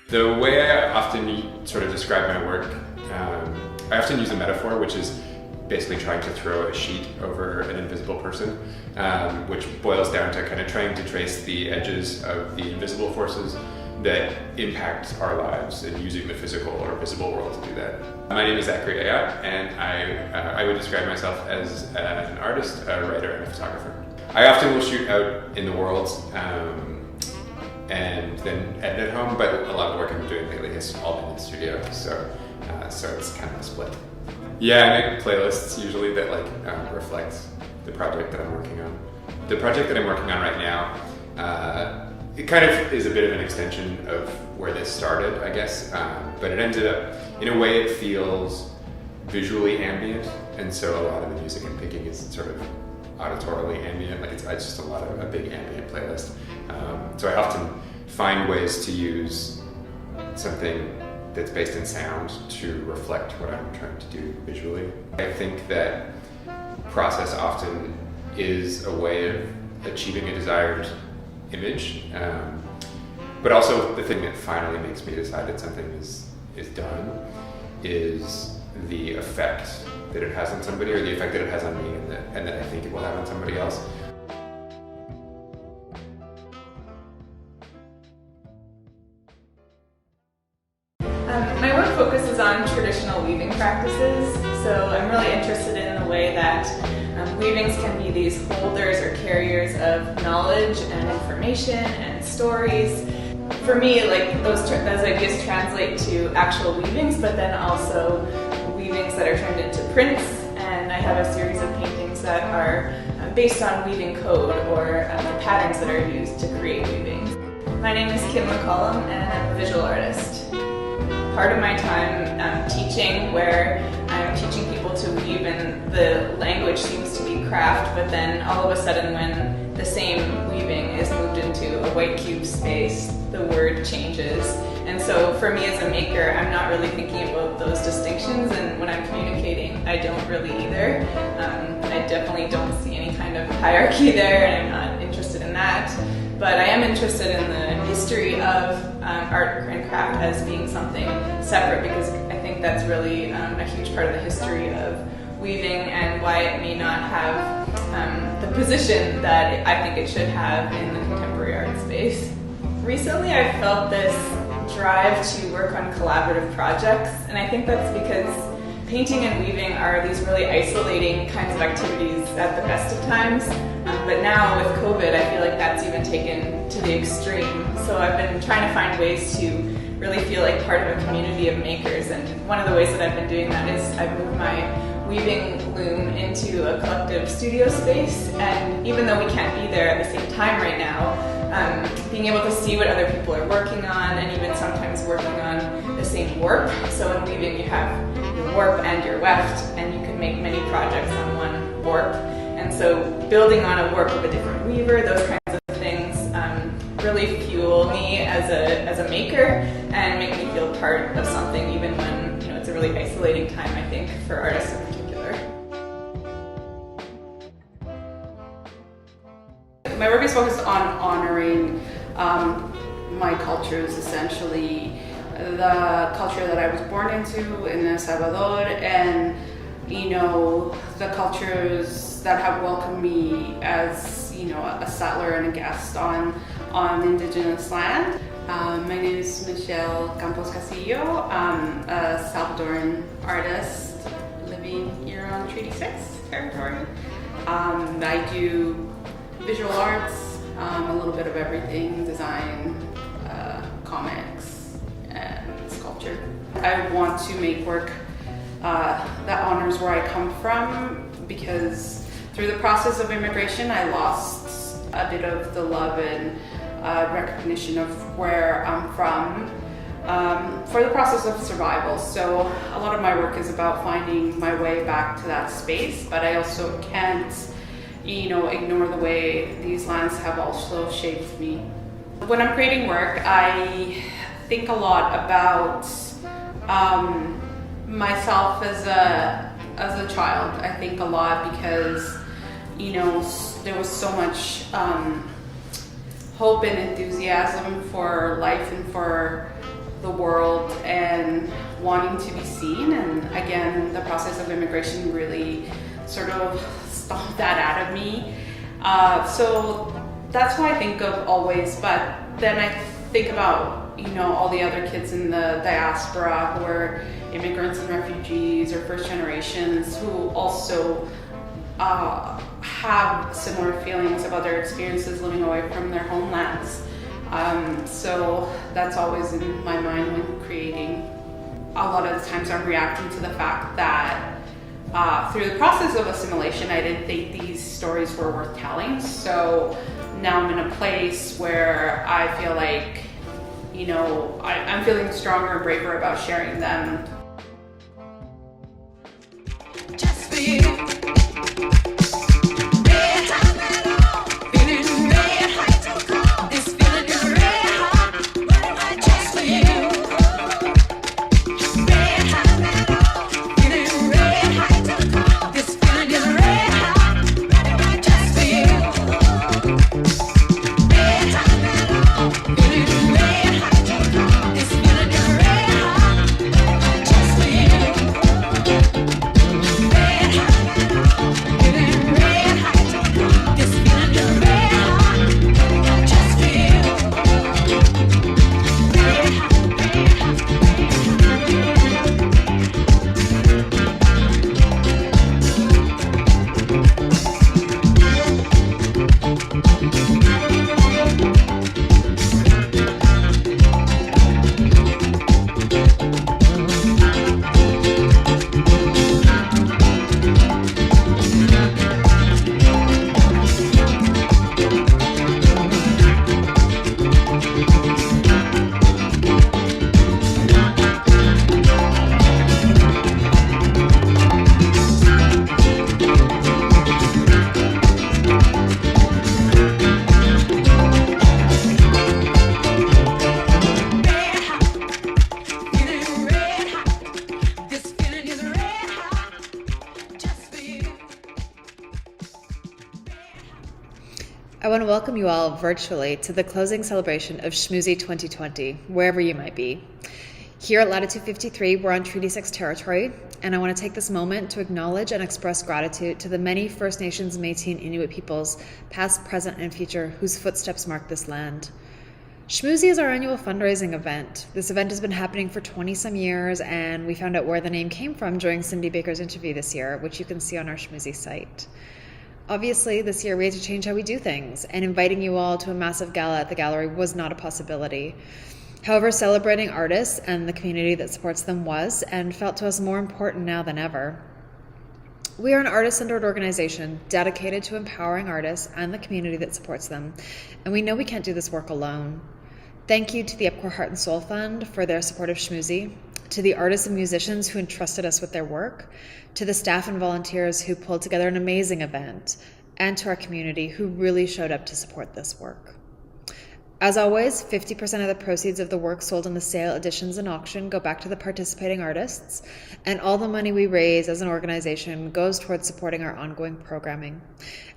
The way I often sort of describe my work, I often use a metaphor, which is basically trying to throw a sheet over an invisible person, which boils down to kind of trying to trace the edges of the invisible forces that impact our lives and using the physical or visible world to do that. My name is Zachary Ayat, and I would describe myself as an artist, a writer, and a photographer. I often will shoot out in the world and then edit at home, but a lot of the work I'm doing lately has all been in the studio, so it's kind of a split. Yeah, I make playlists usually that reflect the project that I'm working on. The project that I'm working on right now, it kind of is a bit of an extension of where this started, I guess, but it ended up, in a way it feels visually ambient, and so a lot of the music I'm picking is sort of auditorily ambient, it's just a big ambient playlist. So I often find ways to use something that's based in sound to reflect what I'm trying to do visually. I think that process often is a way of achieving a desired image, but also the thing that finally makes me decide that something is done is the effect that it has on somebody, or the effect that it has on me, and that I think it will have on somebody else. My work focuses on traditional weaving practices, so I'm really interested in the way that weavings can be these holders or carriers of knowledge and information and stories. For me, those ideas translate to actual weavings, but then also weavings that are turned into prints, and I have a series of paintings that are based on weaving code or the patterns that are used to create weavings. My name is Kim McCollum, and I'm a visual artist. Part of my time teaching, where I'm teaching people to weave and the language seems to be craft, but then all of a sudden when the same weaving is moved into a white cube space, the word changes. And so for me as a maker, I'm not really thinking about those distinctions, and when I'm communicating, I don't really either. I definitely don't see any kind of hierarchy there, and I'm not interested in that. But I am interested in the history of art and craft as being something separate, because I think that's really a huge part of the history of weaving and why it may not have the position that I think it should have in the contemporary art space. Recently I've felt this drive to work on collaborative projects, and I think that's because painting and weaving are these really isolating kinds of activities at the best of times, but now with COVID I feel like that's even taken to the extreme. So I've been trying to find ways to really feel like part of a community of makers, and one of the ways that I've been doing that is I've moved my weaving loom into a collective studio space, and even though we can't be there at the same time right now, being able to see what other people are working on, and even sometimes working on the same warp. So in weaving you have your warp and your weft, and you can make many projects on one warp. And so building on a warp of a different weaver, those kinds of things really fuel me as a maker and make me feel part of something, even when it's a really isolating time, I think, for artists in particular. My work is focused on honoring my cultures, essentially the culture that I was born into in El Salvador, and the cultures that have welcomed me as a settler and a guest on indigenous land. My name is Mitchell Chalifoux. I'm a Salvadoran artist living here on Treaty 6 territory. I do visual arts, a little bit of everything, design, comics, and sculpture. I want to make work that honors where I come from, because through the process of immigration I lost a bit of the love and recognition of where I'm from for the process of survival. So a lot of my work is about finding my way back to that space, but I also can't ignore the way these lands have also shaped me. When I'm creating work, I think a lot about myself as a child. I think a lot because there was so much hope and enthusiasm for life and for the world and wanting to be seen. And again, the process of immigration really sort of stomped that out of me. So that's what I think of always. But then I think about, you know, all the other kids in the diaspora who are immigrants and refugees or first generations who also have similar feelings about their experiences living away from their homelands. So that's always in my mind when creating. A lot of the times I'm reacting to the fact that through the process of assimilation, I didn't think these stories were worth telling. So now I'm in a place where I feel like, you know, I'm feeling stronger and braver about sharing them. Just for you. I want to welcome you all virtually to the closing celebration of Schmoozy 2020, wherever you might be. Here at Latitude 53, we're on Treaty 6 territory, and I want to take this moment to acknowledge and express gratitude to the many First Nations, Métis, and Inuit peoples, past, present, and future, whose footsteps mark this land. Schmoozy is our annual fundraising event. This event has been happening for 20-some years, and we found out where the name came from during Cindy Baker's interview this year, which you can see on our Schmoozy site. Obviously, this year we had to change how we do things, and inviting you all to a massive gala at the gallery was not a possibility. However, celebrating artists and the community that supports them was, and felt to us more important now than ever. We are an artist-centered organization dedicated to empowering artists and the community that supports them, and we know we can't do this work alone. Thank you to the Epcor Heart and Soul Fund for their support of Schmoozy, to the artists and musicians who entrusted us with their work, to the staff and volunteers who pulled together an amazing event, and to our community who really showed up to support this work. As always, 50% of the proceeds of the work sold in the sale, editions, and auction go back to the participating artists, and all the money we raise as an organization goes towards supporting our ongoing programming.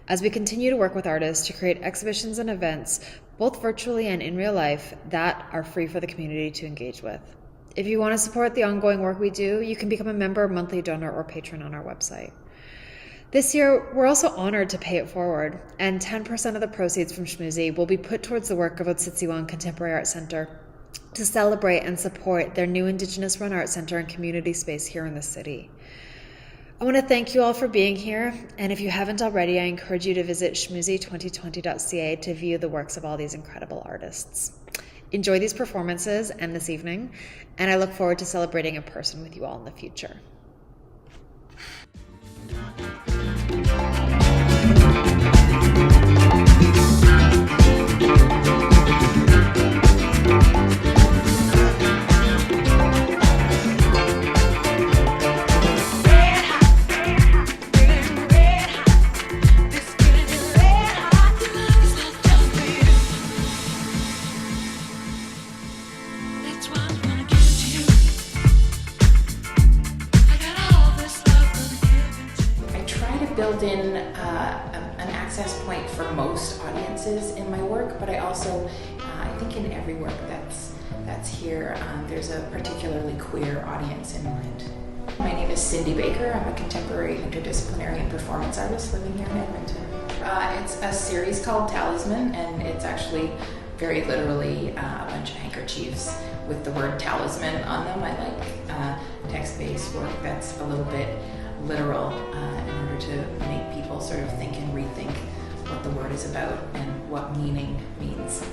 As we continue to work with artists to create exhibitions and events, both virtually and in real life, that are free for the community to engage with. If you want to support the ongoing work we do, you can become a member, monthly donor, or patron on our website. This year, we're also honored to pay it forward, and 10% of the proceeds from Schmoozy will be put towards the work of Otsitziwan Contemporary Art Center to celebrate and support their new Indigenous-run art center and community space here in the city. I want to thank you all for being here, and if you haven't already, I encourage you to visit schmoozy2020.ca to view the works of all these incredible artists. Enjoy these performances and this evening, and I look forward to celebrating in person with you all in the future. Build in an access point for most audiences in my work, but I also think in every work that's here, there's a particularly queer audience in mind. My name is Cindy Baker. I'm a contemporary, interdisciplinary, and performance artist living here in Edmonton. It's a series called Talisman, and it's actually very literally a bunch of handkerchiefs with the word talisman on them. I like text-based work that's a little bit literal in order to make people sort of think and rethink what the word is about and what meaning means.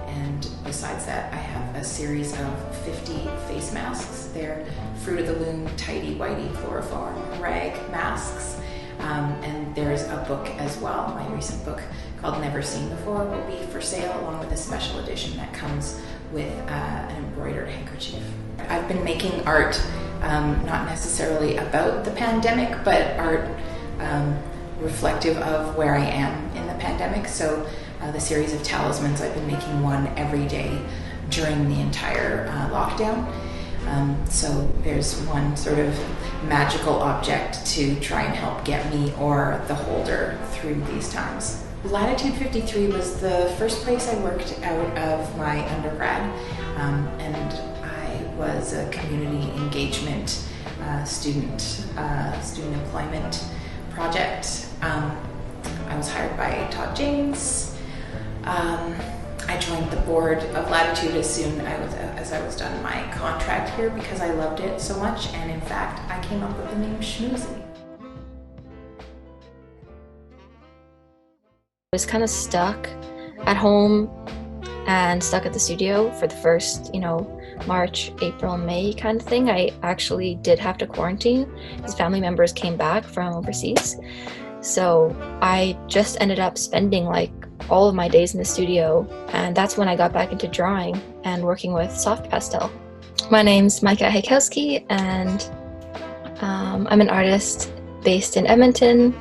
And besides that, I have a series of 50 face masks. They're Fruit of the Loom, tighty-whitey, chloroform, rag masks. And there's a book as well. My recent book called Never Seen Before will be for sale, along with a special edition that comes with an embroidered handkerchief. I've been making art, not necessarily about the pandemic, but art reflective of where I am in the pandemic. So the series of talismans, I've been making one every day during the entire lockdown. So there's one sort of magical object to try and help get me or the holder through these times. Latitude 53 was the first place I worked out of my undergrad, and I was a community engagement student employment project. I was hired by Todd James. I joined the board of Latitude as soon as I was done my contract here because I loved it so much, and in fact, I came up with the name Schmoozy. I was kind of stuck at home and stuck at the studio for the first, March, April, May kind of thing. I actually did have to quarantine because family members came back from overseas. So I just ended up spending like all of my days in the studio, and that's when I got back into drawing and working with soft pastel. My name's Micah Haikowski, and I'm an artist based in Edmonton.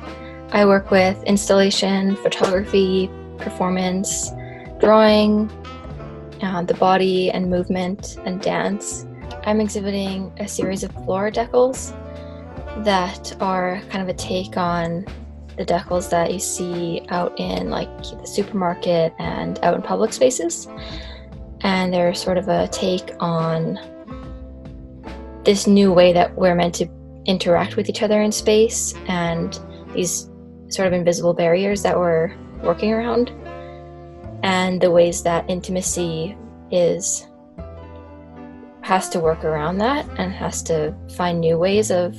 I work with installation, photography, performance, drawing, the body and movement and dance. I'm exhibiting a series of floor decals that are kind of a take on the decals that you see out in like the supermarket and out in public spaces. And they're sort of a take on this new way that we're meant to interact with each other in space, and these sort of invisible barriers that we're working around, and the ways that intimacy has to work around that and has to find new ways of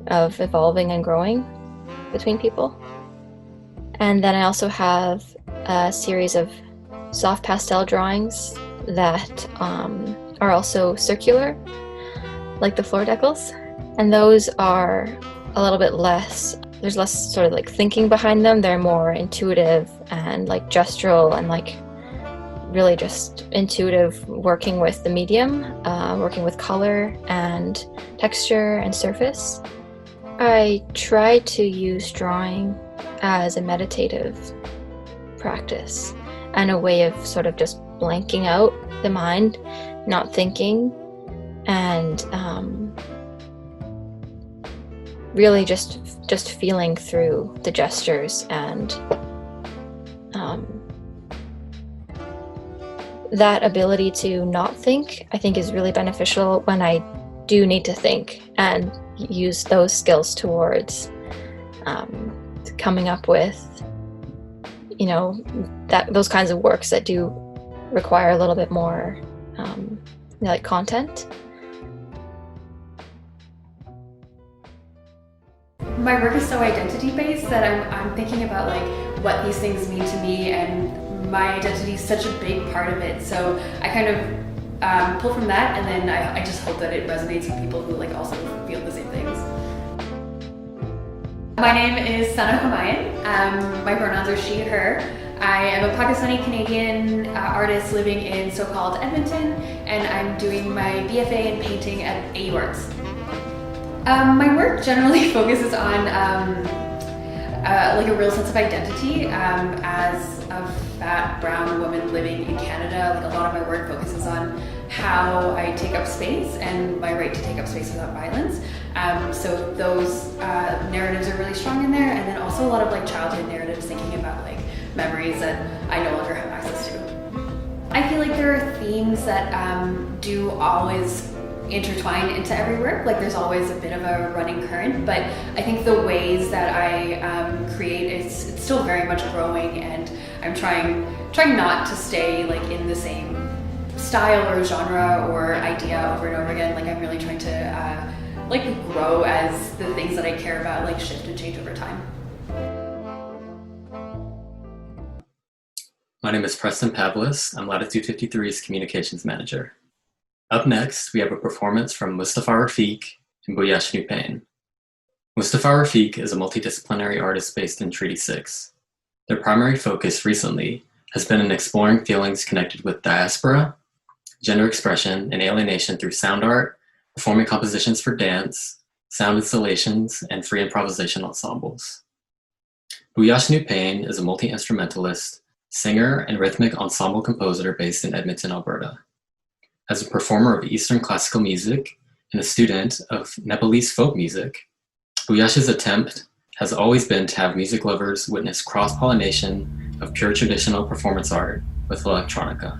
evolving and growing between people. And then I also have a series of soft pastel drawings that are also circular, like the floor decals, and those are a little bit less, there's less sort of like thinking behind them. They're more intuitive and like gestural and like really just intuitive, working with the medium, working with color and texture and surface. I try to use drawing as a meditative practice and a way of sort of just blanking out the mind, not thinking, and really just feeling through the gestures. And that ability to not think, I think, is really beneficial when I do need to think, and use those skills towards coming up with, those kinds of works that do require a little bit more like content. My work is so identity-based that I'm thinking about like what these things mean to me, and my identity is such a big part of it. So I kind of pull from that, and then I just hope that it resonates with people who like also feel the same things. My name is Sana Humayun. My pronouns are she, her. I am a Pakistani-Canadian artist living in so-called Edmonton, and I'm doing my BFA in painting at AU Arts. My work generally focuses on like a real sense of identity. As a fat brown woman living in Canada, like a lot of my work focuses on how I take up space and my right to take up space without violence. So those narratives are really strong in there, and then also a lot of like childhood narratives, thinking about like memories that I no longer have access to. I feel like there are themes that do always intertwine into every work. Like there's always a bit of a running current, but I think the ways that I create it's still very much growing, and I'm trying not to stay like in the same style or genre or idea over and over again. Like I'm really trying to like grow as the things that I care about like shift and change over time. My name is Preston Pavlis. I'm Latitude 53's Communications Manager. Up next, we have a performance from Mustafa Rafiq and Bhuyash Neupane. Mustafa Rafiq is a multidisciplinary artist based in Treaty 6. Their primary focus recently has been in exploring feelings connected with diaspora, gender expression, and alienation through sound art, performing compositions for dance, sound installations, and free improvisation ensembles. Bhuyash Neupane is a multi-instrumentalist, singer, and rhythmic ensemble composer based in Edmonton, Alberta. As a performer of Eastern classical music and a student of Nepalese folk music, Bhuyash's attempt has always been to have music lovers witness cross-pollination of pure traditional performance art with electronica.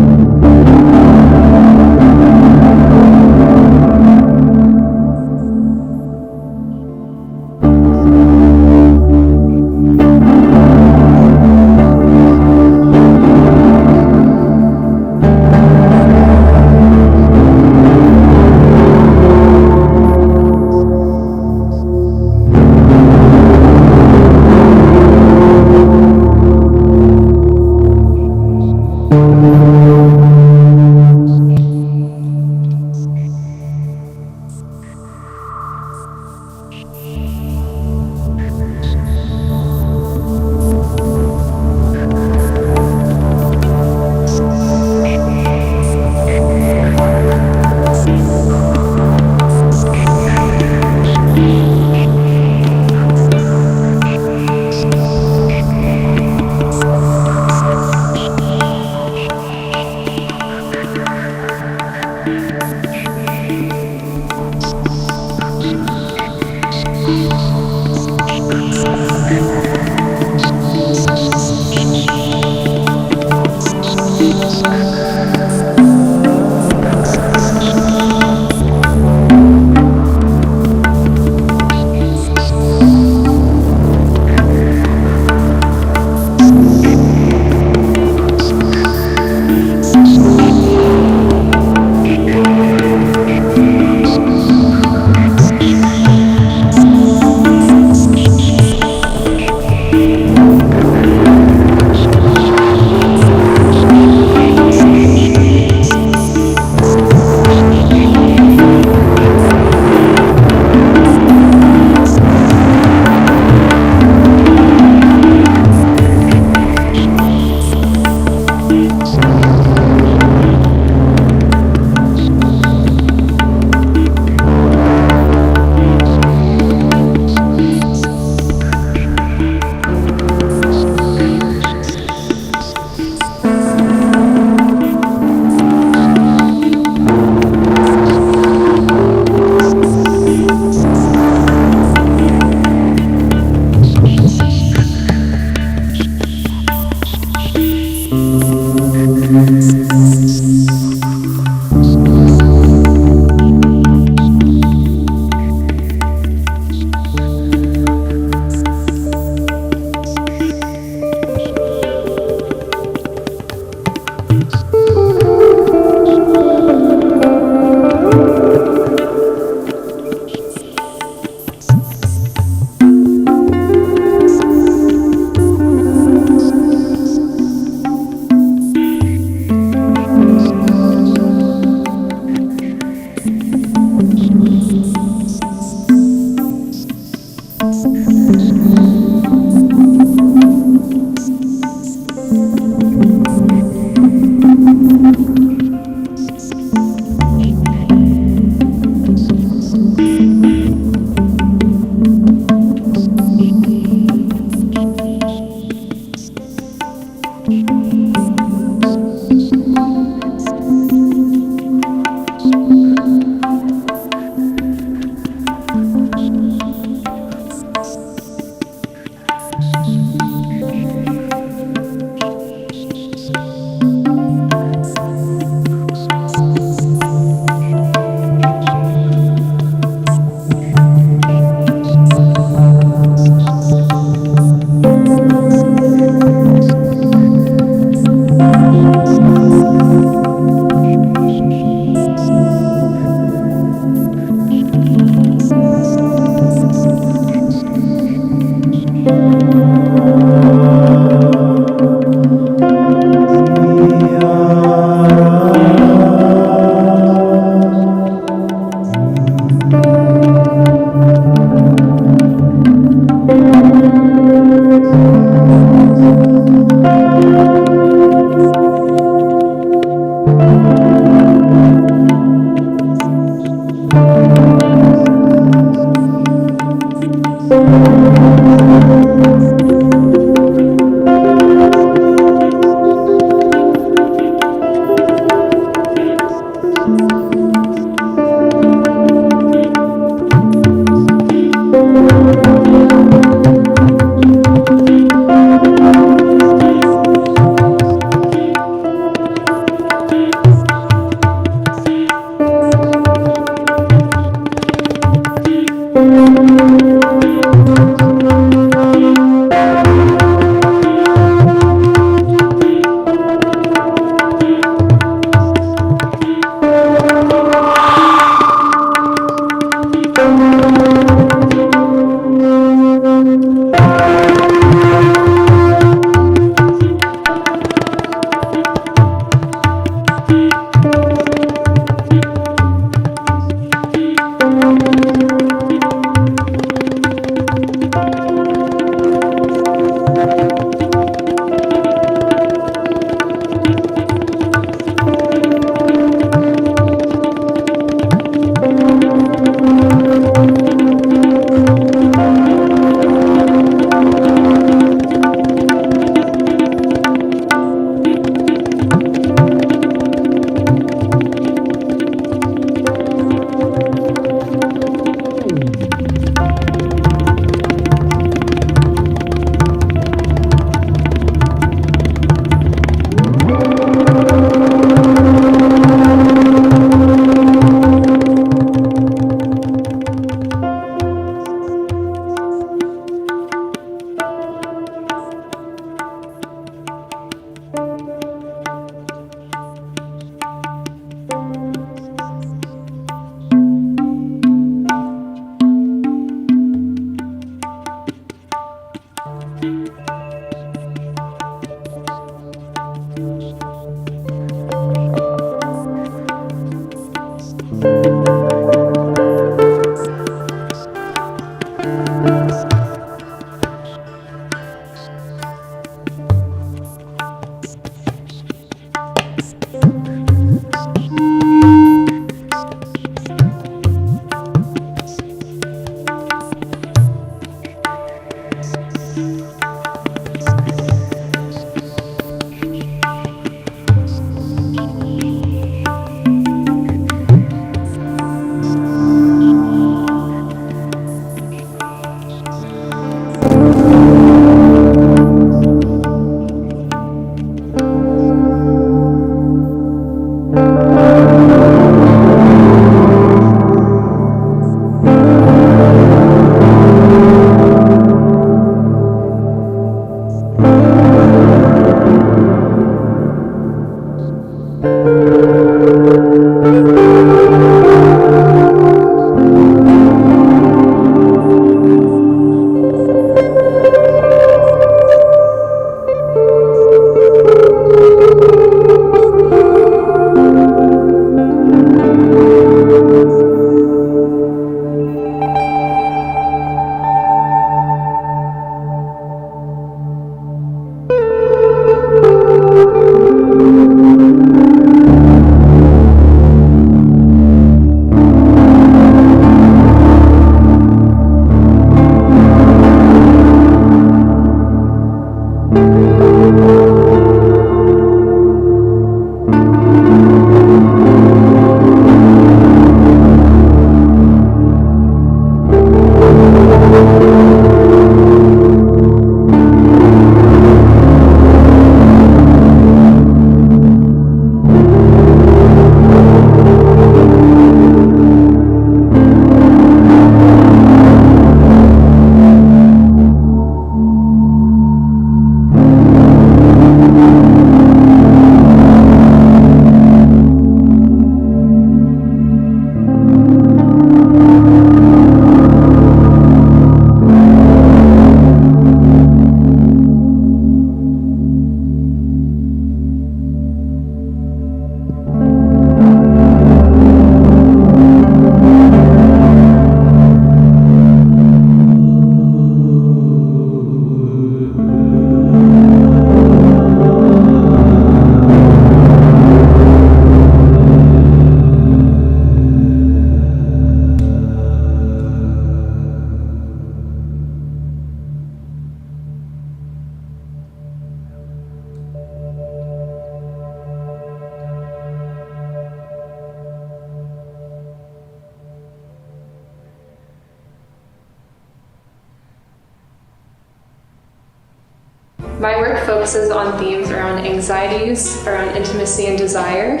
My work focuses on themes around anxieties, around intimacy and desire.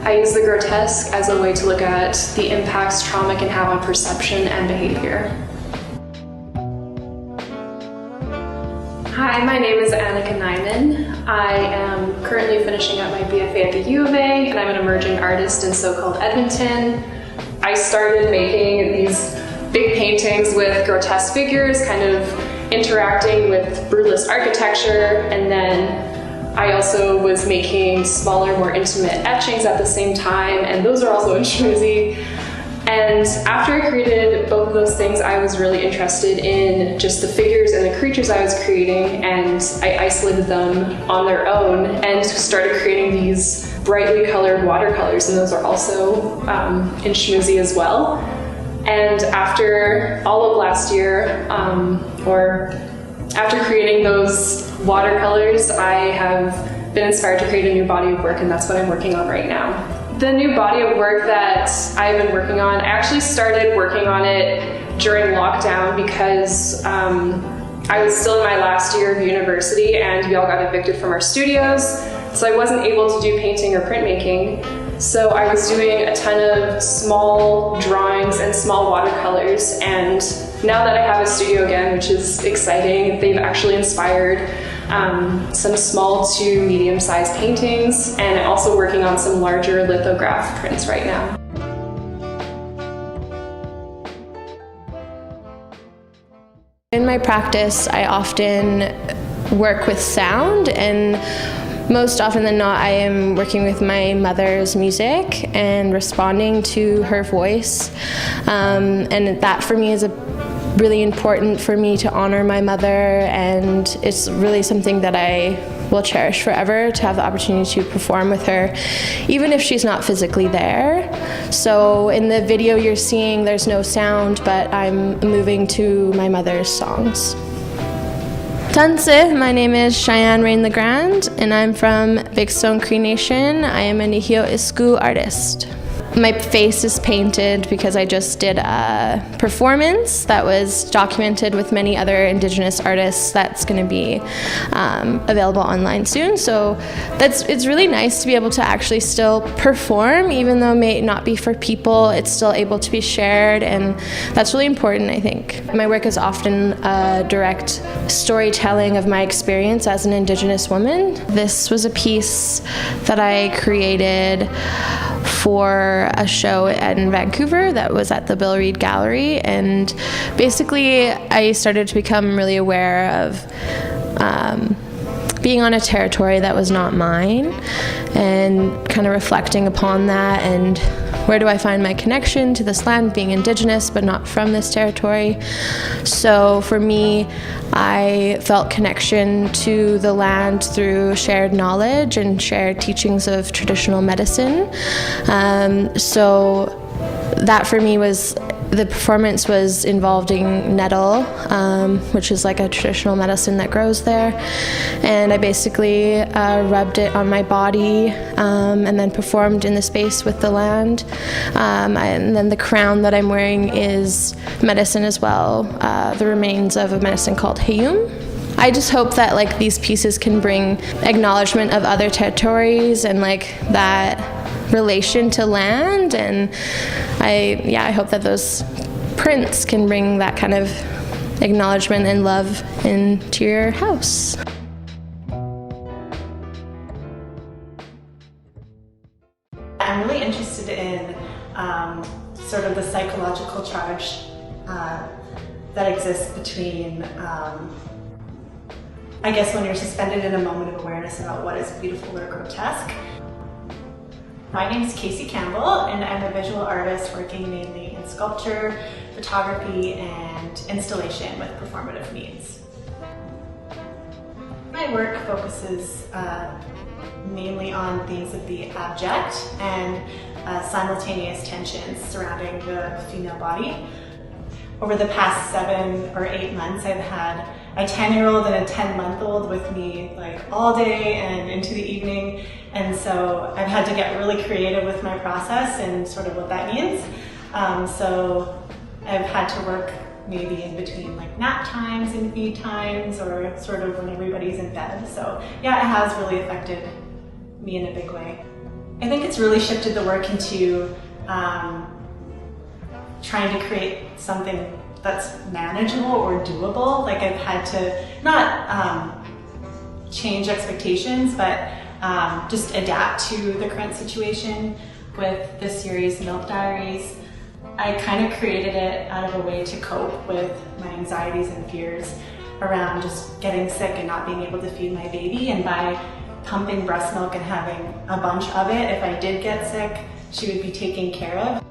I use the grotesque as a way to look at the impacts trauma can have on perception and behavior. Hi, my name is Annika Nyman. I am currently finishing up my BFA at the U of A, and I'm an emerging artist in so-called Edmonton. I started making these big paintings with grotesque figures, kind of interacting with brutalist architecture, and then I also was making smaller, more intimate etchings at the same time, and those are also in Schmoozy. And after I created both of those things, I was really interested in just the figures and the creatures I was creating, and I isolated them on their own and started creating these brightly colored watercolors, and those are also in Schmoozy as well. And after all of last year, or after creating those watercolors, I have been inspired to create a new body of work, and that's what I'm working on right now. The new body of work that I've been working on, I actually started working on it during lockdown because I was still in my last year of university and we all got evicted from our studios, so I wasn't able to do painting or printmaking. So I was doing a ton of small drawings and small watercolors, and now that I have a studio again, which is exciting, they've actually inspired some small to medium-sized paintings, and I'm also working on some larger lithograph prints right now. In my practice, I often work with sound, and most often than not, I am working with my mother's music and responding to her voice, and that for me is really important for me to honor my mother, and it's really something that I will cherish forever, to have the opportunity to perform with her, even if she's not physically there. So in the video you're seeing, there's no sound, but I'm moving to my mother's songs. Tanse, my name is Cheyenne Rain the Grand, and I'm from Big Stone Cree Nation. I am a Nihio Isku artist. My face is painted because I just did a performance that was documented with many other Indigenous artists that's going to be available online soon. So it's really nice to be able to actually still perform, even though it may not be for people, it's still able to be shared, and that's really important, I think. My work is often a direct storytelling of my experience as an Indigenous woman. This was a piece that I created for a show in Vancouver that was at the Bill Reid Gallery, and basically I started to become really aware of being on a territory that was not mine, and kind of reflecting upon that, and where do I find my connection to this land, being Indigenous but not from this territory. So for me, I felt connection to the land through shared knowledge and shared teachings of traditional medicine. So that for me was, the performance was involving nettle, which is like a traditional medicine that grows there, and I basically rubbed it on my body and then performed in the space with the land. And then the crown that I'm wearing is medicine as well, the remains of a medicine called Hayum. I just hope that like these pieces can bring acknowledgement of other territories and like that relation to land, and I hope that those prints can bring that kind of acknowledgement and love into your house. I'm really interested in sort of the psychological charge that exists between I guess when you're suspended in a moment of awareness about what is beautiful or grotesque. My name is Casey Campbell, and I'm a visual artist working mainly in sculpture, photography, and installation with performative means. My work focuses mainly on themes of the abject and simultaneous tensions surrounding the female body. Over the past 7 or 8 months, I've had a 10-year-old and a 10-month-old with me like all day and into the evening, and so I've had to get really creative with my process and sort of what that means. So I've had to work maybe in between like nap times and feed times, or sort of when everybody's in bed. So yeah, it has really affected me in a big way. I think it's really shifted the work into trying to create something that's manageable or doable. Like I've had to not change expectations, but just adapt to the current situation. With this series, Milk Diaries, I kind of created it out of a way to cope with my anxieties and fears around just getting sick and not being able to feed my baby. And by pumping breast milk and having a bunch of it, if I did get sick, she would be taken care of.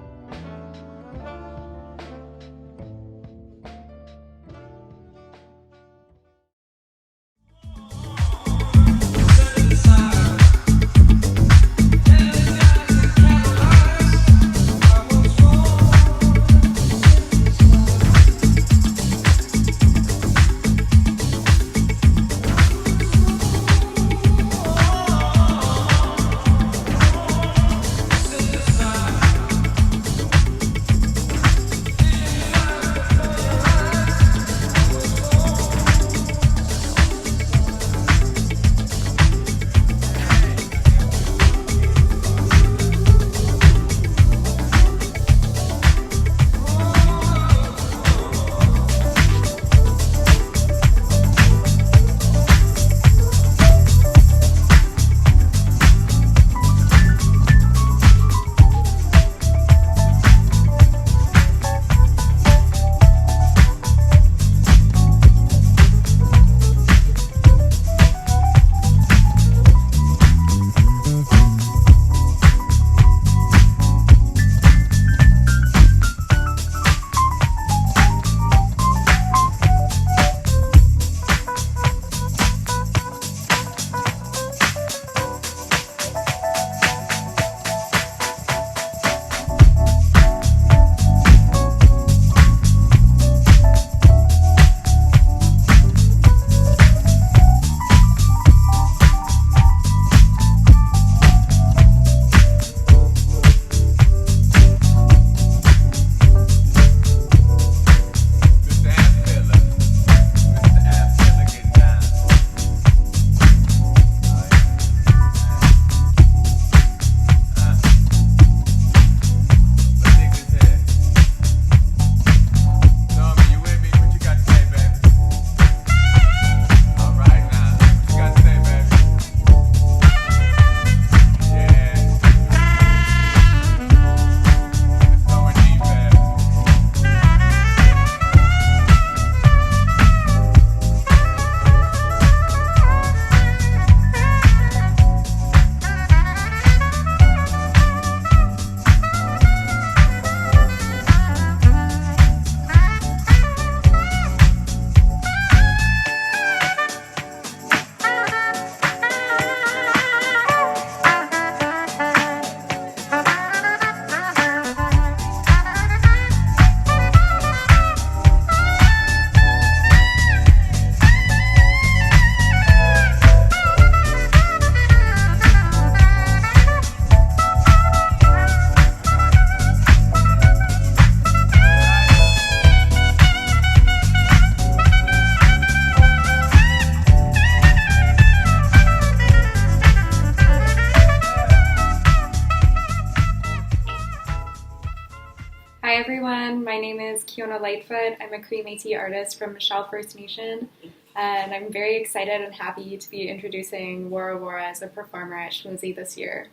Hi everyone, my name is Kiona Lightfoot. I'm a Cree Métis artist from Michelle First Nation, and I'm very excited and happy to be introducing Wara as a performer at Schmoozy this year.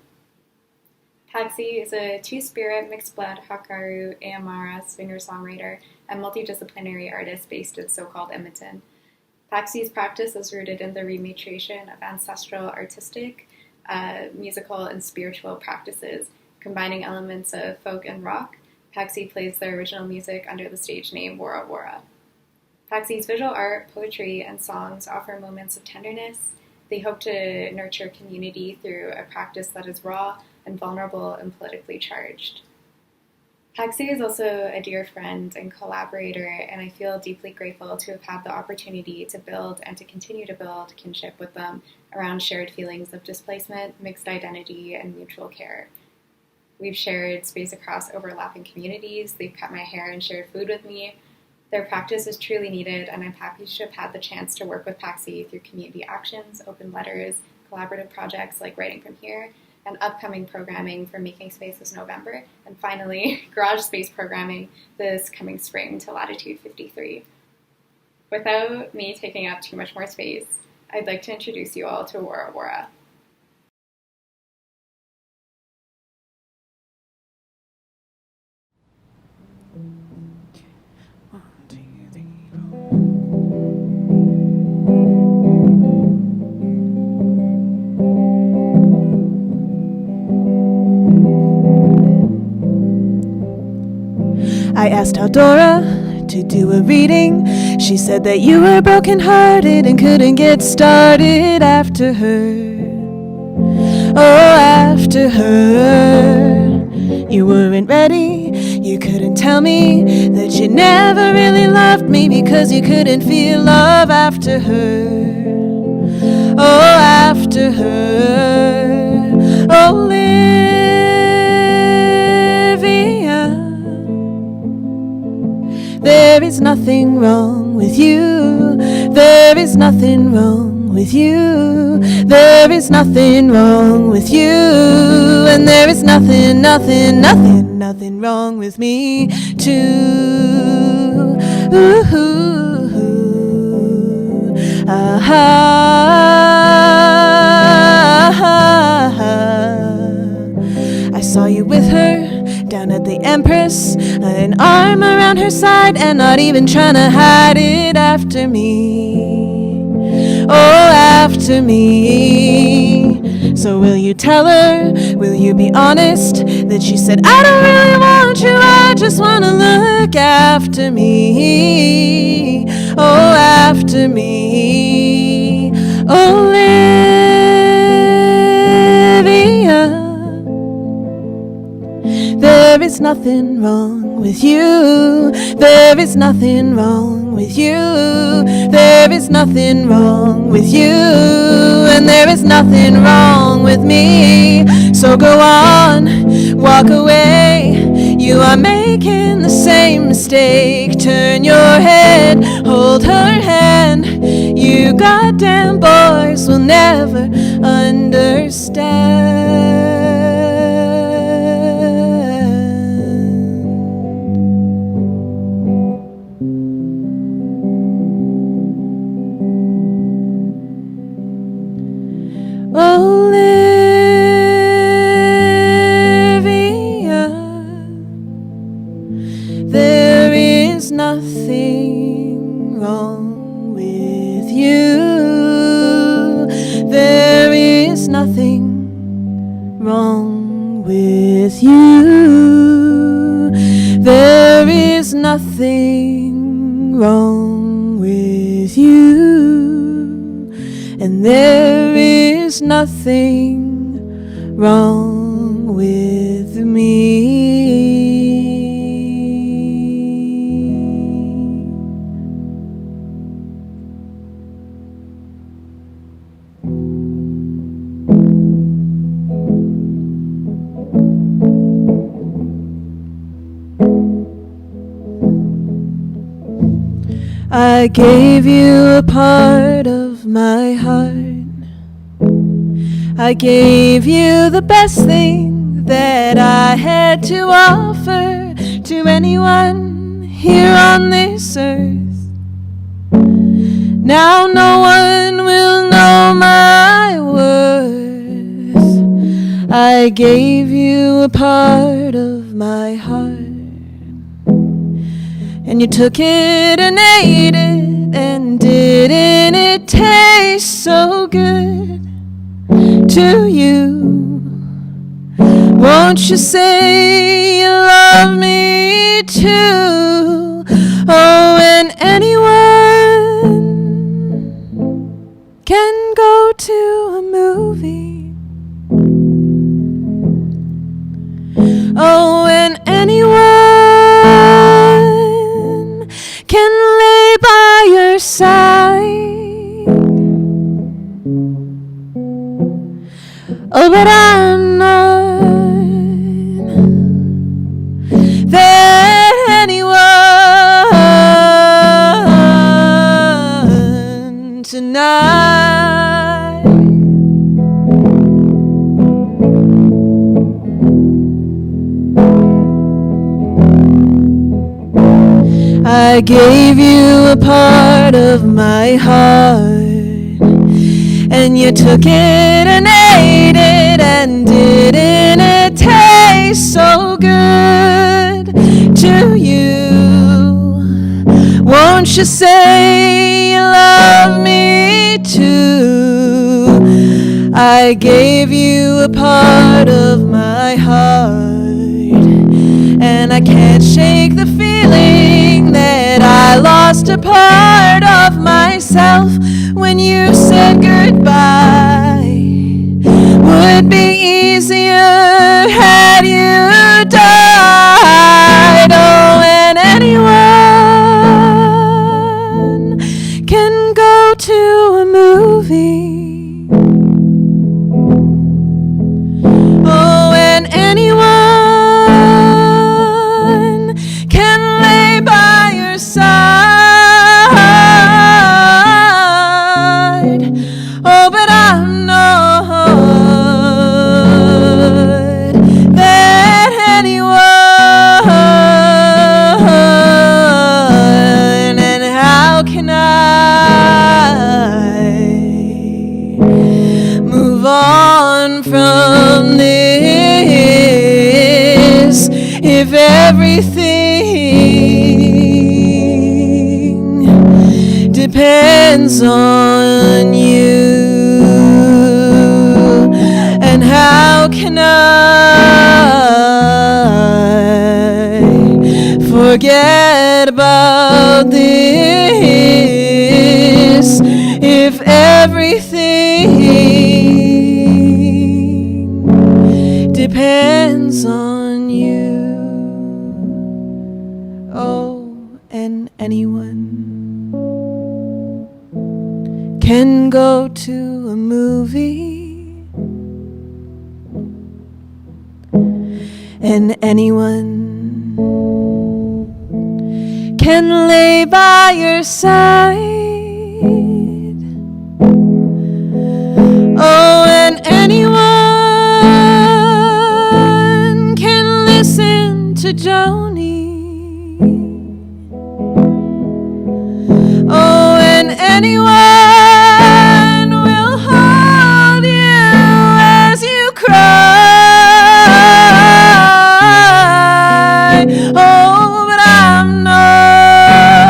Paxi is a two-spirit mixed blood Hakaru Amara singer-songwriter and multidisciplinary artist based in so-called Edmonton. Paxi's practice is rooted in the rematriation of ancestral artistic, musical, and spiritual practices, combining elements of folk and rock. Paxi plays the original music under the stage name Wara. Paxi's visual art, poetry, and songs offer moments of tenderness. They hope to nurture community through a practice that is raw and vulnerable and politically charged. Paxi is also a dear friend and collaborator, and I feel deeply grateful to have had the opportunity to build and to continue to build kinship with them around shared feelings of displacement, mixed identity, and mutual care. We've shared space across overlapping communities. They've cut my hair and shared food with me. Their practice is truly needed, and I'm happy to have had the chance to work with PAXI through community actions, open letters, collaborative projects like Writing From Here, and upcoming programming for Making Space this November, and finally, garage space programming this coming spring to Latitude 53. Without me taking up too much more space, I'd like to introduce you all to Wara. I asked Aldora to do a reading. She said that you were brokenhearted and couldn't get started after her. Oh, after her. You weren't ready. You couldn't tell me that you never really loved me because you couldn't feel love after her. Oh, after her. Oh, there is nothing wrong with you. There is nothing wrong with you. There is nothing wrong with you. And there is nothing wrong with me too. I saw you with her down at the Empress, an arm around her side and not even trying to hide it after me. Oh, after me. So will you tell her, will you be honest, that she said, I don't really want you, I just want to look after me. Oh, after me. Olivia. There is nothing wrong with you. There is nothing wrong with you. There is nothing wrong with you. And there is nothing wrong with me. So go on, walk away. You are making the same mistake. Turn your head, hold her hand. You goddamn boys will never understand. Olivia, there is nothing wrong with you. There is nothing wrong with you. There is nothing wrong with you. And there is nothing wrong with me. I gave you a part of my heart. I gave you the best thing that I had to offer to anyone here on this earth. Now no one will know my worth. I gave you a part of my heart. And you took it and ate it, and didn't it taste so good to you? Won't you say you love me too? Oh, and anyone can go to a movie. Oh, and anyone can lay by your side. Oh, but I'm not that anyone. I gave you a part of my heart, and you took it and ate it, and didn't it taste so good to you? Won't you say you love me too? I gave you a part of my heart, and I can't shake the feeling that I lost a part of myself when you said goodbye. Would be easier had you died. Oh, and anyone can go to a movie. Oh, and anyone can lay by your side. Oh, but I'm not that anyone. And how can I move on from this if everything depends on you? And how can I forget about this if everything depends on you? Oh, and anyone can go to a movie, and anyone can lay by your side. Oh, and anyone can listen to Joni. Oh, and anyone will hold you as you cry. Oh, but I'm not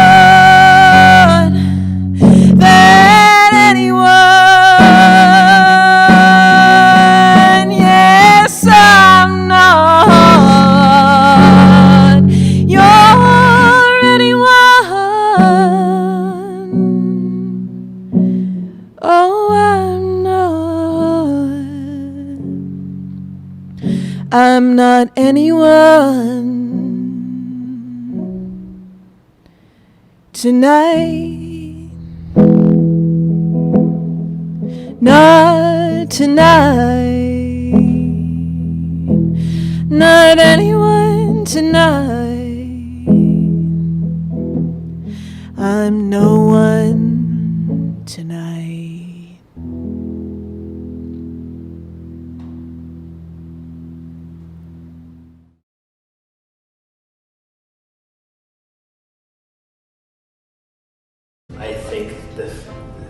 that anyone. Yes, I'm not your anyone. Oh, I'm not anyone tonight. Not tonight. Not anyone tonight. I'm no one tonight. I think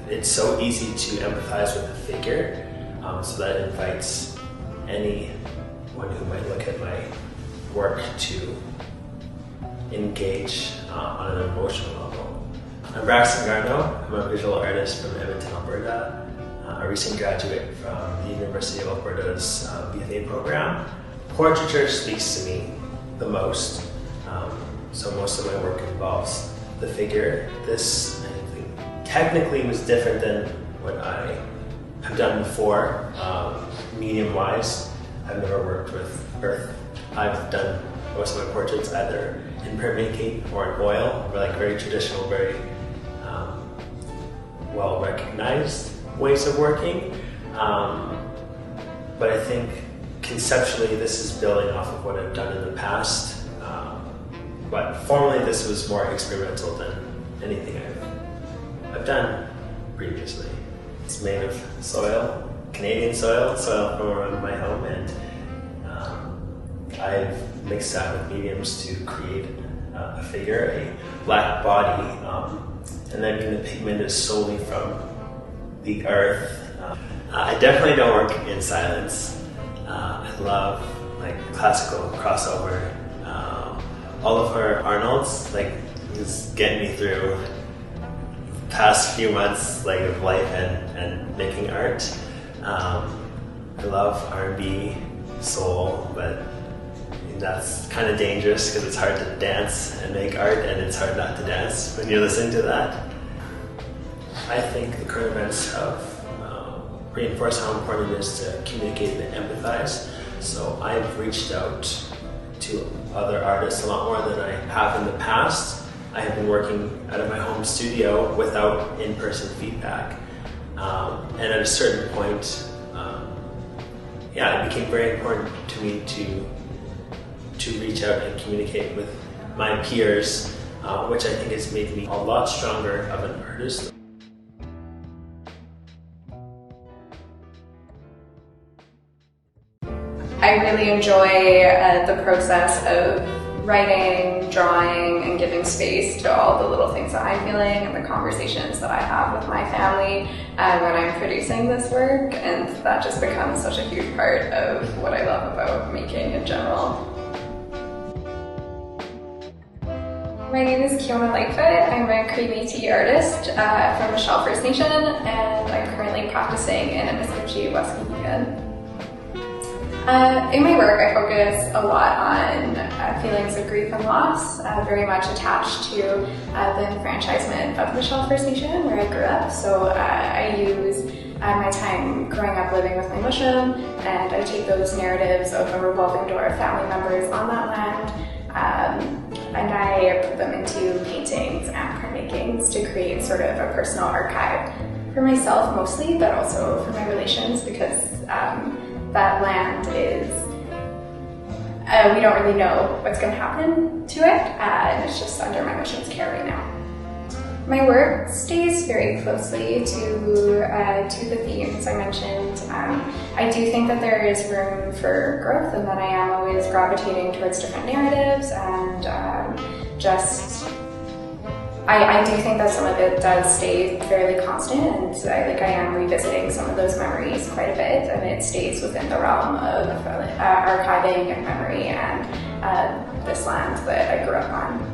it's so easy to empathize with the figure, so that invites anyone who might look at my work to engage on an emotional level. I'm Braxton Garneau. I'm a visual artist from Edmonton, Alberta, a recent graduate from the University of Alberta's BFA program. Portraiture speaks to me the most, so most of my work involves the figure. This, I think, technically was different than what I have done before, medium-wise. I've never worked with earth. I've done most of my portraits either in printmaking or in oil, or like very traditional, very well-recognized ways of working. But I think conceptually this is building off of what I've done in the past. But formally this was more experimental than anything I've done previously. It's made of soil, Canadian soil from around my home, and I've mixed that with mediums to create a figure, a black body, and then the pigment is solely from the earth. I definitely don't work in silence. I love like classical crossover. All of her Arnolds is getting me through the past few months of life and making art. I love R&B, soul, but that's kind of dangerous because it's hard to dance and make art, and it's hard not to dance when you're listening to that. I think the current events have reinforced how important it is to communicate and empathize. So I've reached out to other artists a lot more than I have in the past. I have been working out of my home studio without in-person feedback. And at a certain point, it became very important to me to reach out and communicate with my peers, which I think has made me a lot stronger of an artist. I really enjoy the process of writing, drawing, and giving space to all the little things that I'm feeling and the conversations that I have with my family when I'm producing this work, and that just becomes such a huge part of what I love about making in general. My name is Kiona Lightfoot. I'm a Cree Métis artist from the Shell First Nation, and I'm currently practicing in Amiskitchi, Westmeagan. In my work, I focus a lot on feelings of grief and loss, very much attached to the enfranchisement of the Shell First Nation, where I grew up. So I use my time growing up living with my Muslim, and I take those narratives of a revolving door of family members on that land, and I put them into paintings and printmakings to create sort of a personal archive for myself mostly, but also for my relations, because that land is, we don't really know what's going to happen to it, and it's just under my mission's care right now. My work stays very closely to the themes I mentioned. I do think that there is room for growth, and that I am always gravitating towards different narratives, and I do think that some of it does stay fairly constant, and I am revisiting some of those memories quite a bit, and it stays within the realm of archiving and memory and this land that I grew up on.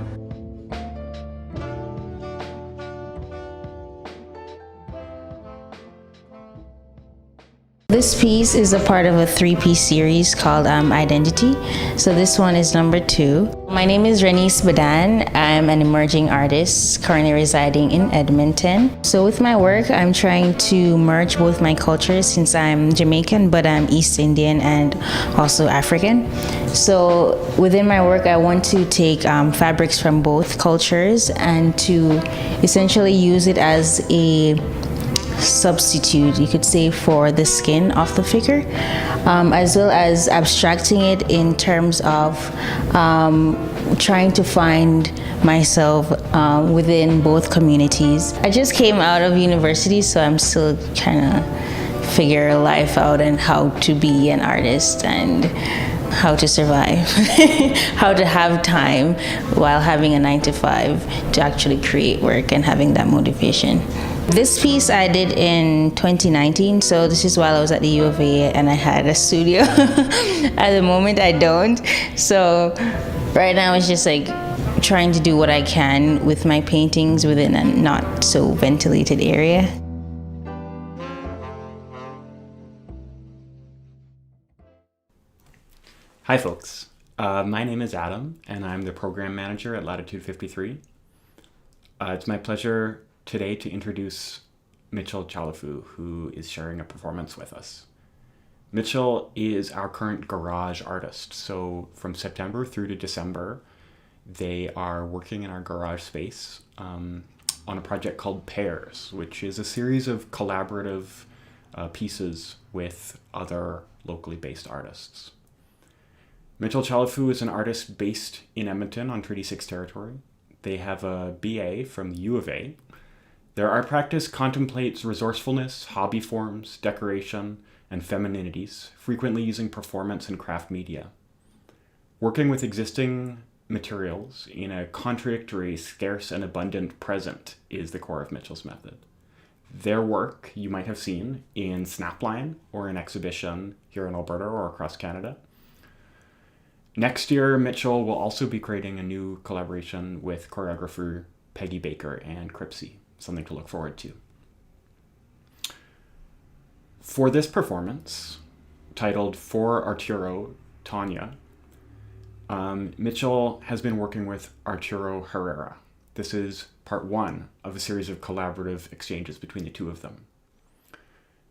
This piece is a part of a 3-piece series called Identity. So this one is number 2. My name is Renice Badan. I'm an emerging artist currently residing in Edmonton. So with my work, I'm trying to merge both my cultures, since I'm Jamaican, but I'm East Indian and also African. So within my work, I want to take fabrics from both cultures and to essentially use it as a substitute, you could say, for the skin of the figure, as well as abstracting it in terms of trying to find myself within both communities. I just came out of university, so I'm still trying to figure life out and how to be an artist and how to survive, how to have time while having a 9-to-5 to actually create work and having that motivation. This piece I did in 2019, so this is while I was at the U of A and I had a studio. At the moment I don't, so right now it's just trying to do what I can with my paintings within a not so ventilated area. Hi folks, my name is Adam and I'm the program manager at Latitude 53. It's my pleasure today to introduce Mitchell Chalifoux, who is sharing a performance with us. Mitchell is our current garage artist, so from September through to December, they are working in our garage space on a project called Pairs, which is a series of collaborative pieces with other locally based artists. Mitchell Chalifoux is an artist based in Edmonton on Treaty 6 territory. They have a BA from the U of A. Their art practice contemplates resourcefulness, hobby forms, decoration, and femininities, frequently using performance and craft media. Working with existing materials in a contradictory, scarce and abundant present is the core of Mitchell's method. Their work you might have seen in Snapline or an exhibition here in Alberta or across Canada. Next year, Mitchell will also be creating a new collaboration with choreographer Peggy Baker and Cripsy, something to look forward to. For this performance, titled For Arturo Tanya, Mitchell has been working with Arturo Herrera. This is part one of a series of collaborative exchanges between the two of them.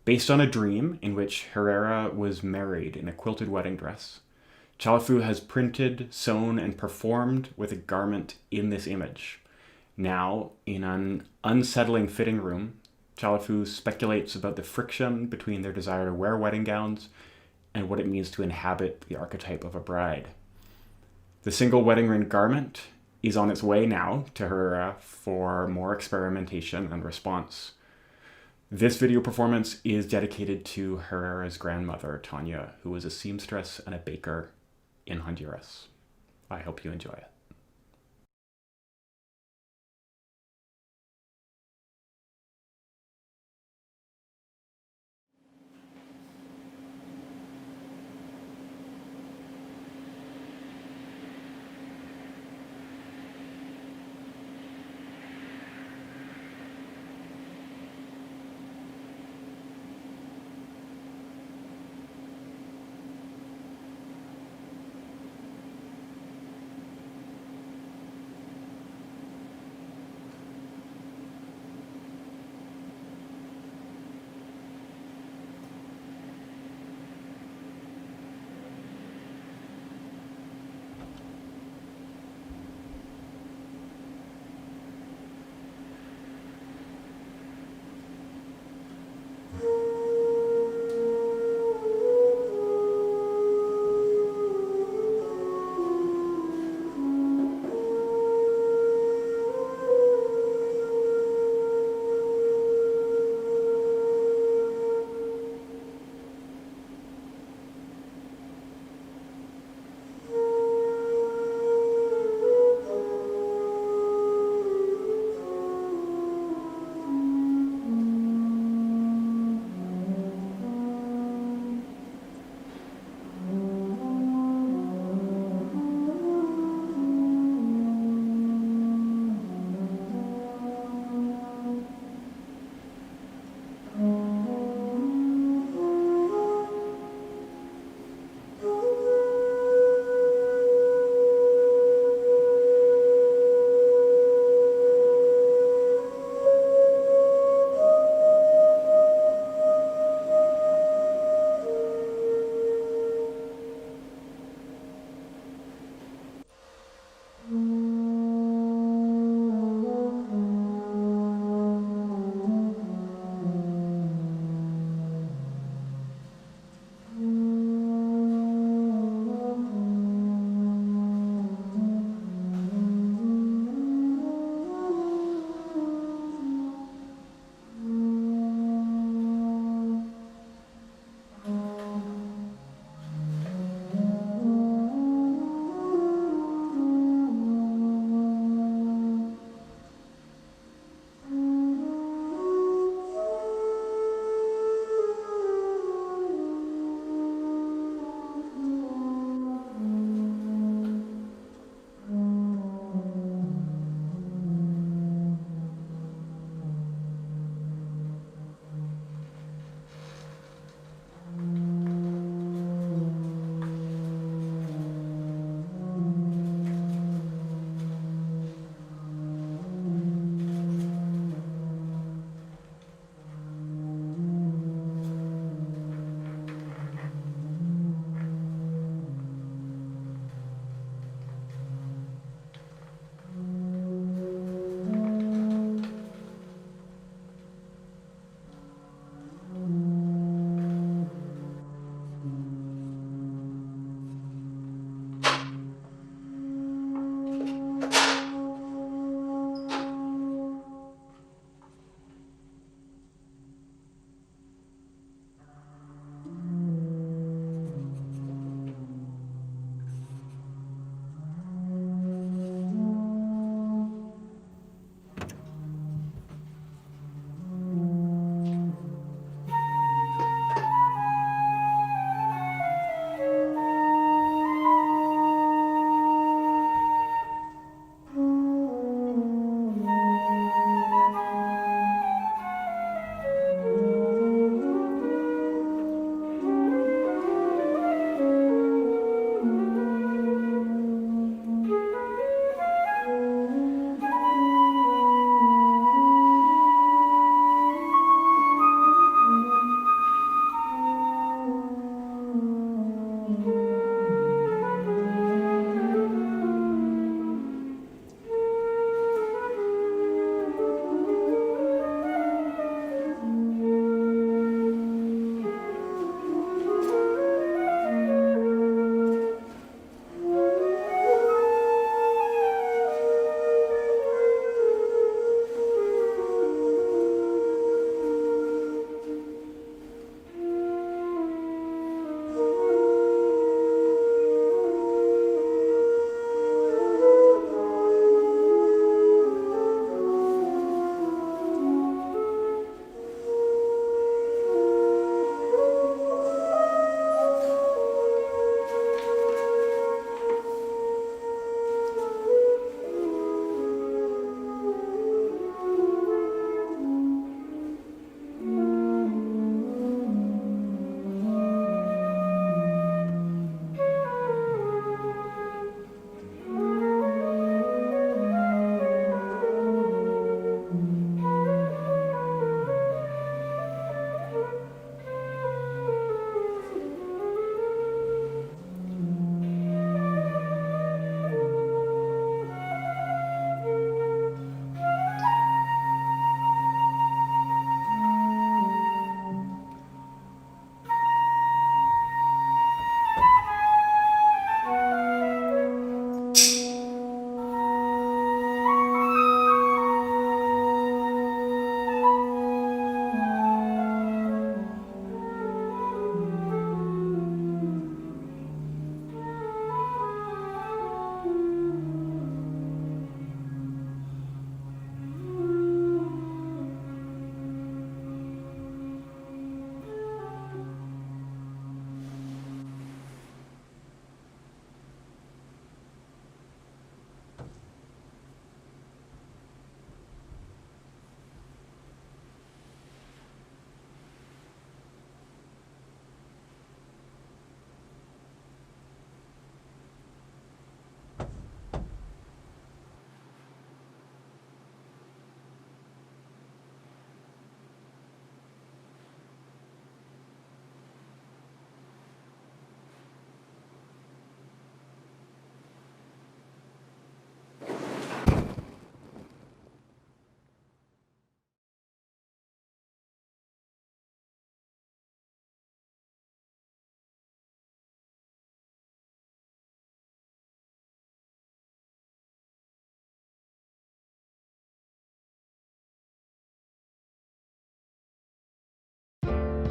Based on a dream in which Herrera was married in a quilted wedding dress, Chalifoux has printed, sewn, and performed with a garment in this image. Now, in an unsettling fitting room, Chalifoux speculates about the friction between their desire to wear wedding gowns and what it means to inhabit the archetype of a bride. The single wedding ring garment is on its way now to Herrera for more experimentation and response. This video performance is dedicated to Herrera's grandmother, Tanya, who was a seamstress and a baker in Honduras. I hope you enjoy it.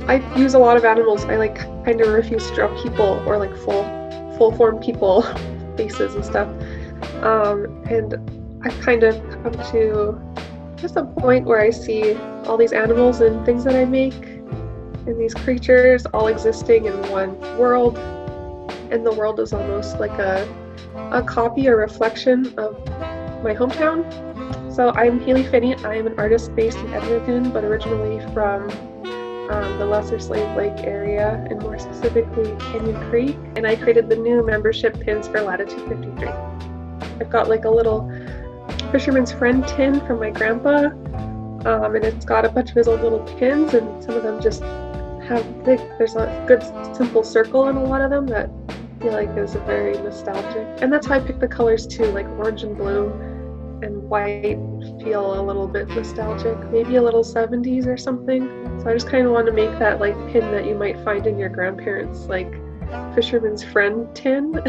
I use a lot of animals. I like kind of refuse to draw people or like full form people faces and stuff. And I've kind of come to just a point where I see all these animals and things that I make and these creatures all existing in one world, and the world is almost like a copy or reflection of my hometown. So I'm Haley Finney. I am an artist based in Edmonton, but originally from the Lesser Slave Lake area, and more specifically Canyon Creek. And I created the new membership pins for Latitude 53. I've got like a little Fisherman's Friend tin from my grandpa, and it's got a bunch of his old little pins, and some of them just have there's a good simple circle in a lot of them that I feel like is very nostalgic. And that's how I picked the colors too, like orange and blue and white feel a little bit nostalgic, maybe a little 70s or something. So I just kind of want to make that like pin that you might find in your grandparents' like Fisherman's Friend tin.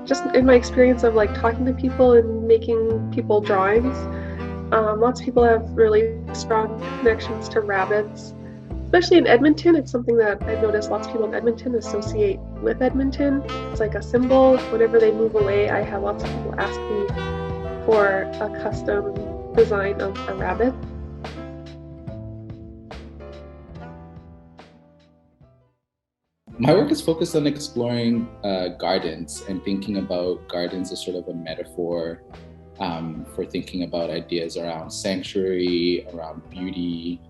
Just in my experience of like talking to people and making people drawings, lots of people have really strong connections to rabbits. Especially in Edmonton, it's something that I've noticed lots of people in Edmonton associate with Edmonton. It's like a symbol. Whenever they move away, I have lots of people ask me for a custom design of a rabbit. My work is focused on exploring gardens and thinking about gardens as sort of a metaphor for thinking about ideas around sanctuary, around beauty,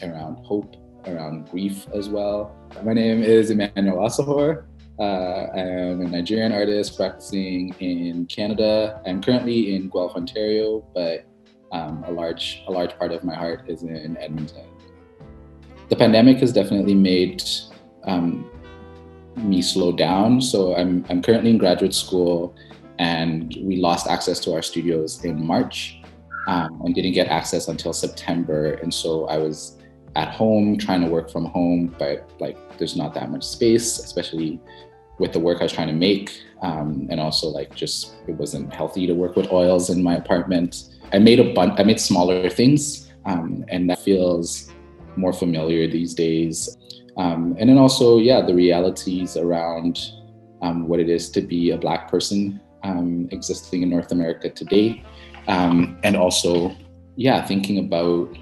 around hope, around grief as well. My name is Emmanuel Asahor. I am a Nigerian artist practicing in Canada. I'm currently in Guelph, Ontario, but a large part of my heart is in Edmonton. The pandemic has definitely made me slow down. So I'm currently in graduate school, and we lost access to our studios in March and didn't get access until September. And so I was at home trying to work from home, but like there's not that much space, especially with the work I was trying to make. And also like just it wasn't healthy to work with oils in my apartment. I made smaller things, and that feels more familiar these days. And then also, the realities around what it is to be a Black person existing in North America today. And also, thinking about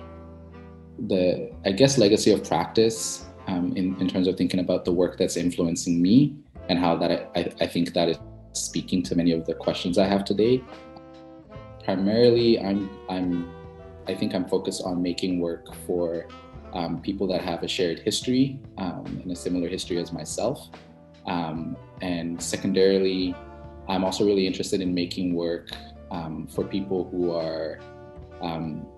the, I guess, legacy of practice in terms of thinking about the work that's influencing me and how that I think that is speaking to many of the questions I have today. Primarily, I think I'm focused on making work for people that have a shared history and a similar history as myself. And secondarily, I'm also really interested in making work for people who are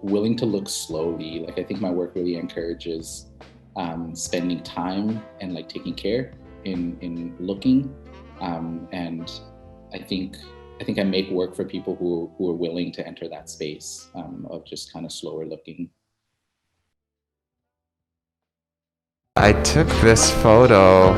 willing to look slowly. Like I think my work really encourages spending time and like taking care in looking. And I think I make work for people who are willing to enter that space of just kind of slower looking. I took this photo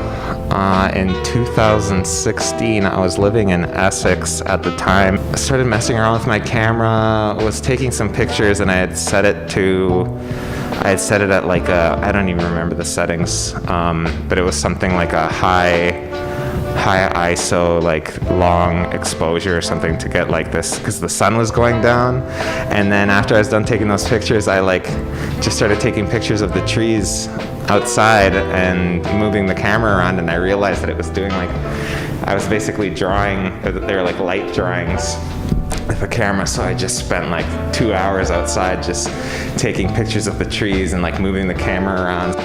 in 2016. I was living in Essex at the time. I started messing around with my camera, was taking some pictures, and I had set it at like I don't even remember the settings, but it was something like a high ISO, like long exposure or something to get like this, because the sun was going down. And then after I was done taking those pictures, I like just started taking pictures of the trees outside and moving the camera around, and I realized that it was doing like, I was basically drawing, they were like light drawings with a camera. So I just spent like 2 hours outside just taking pictures of the trees and like moving the camera around.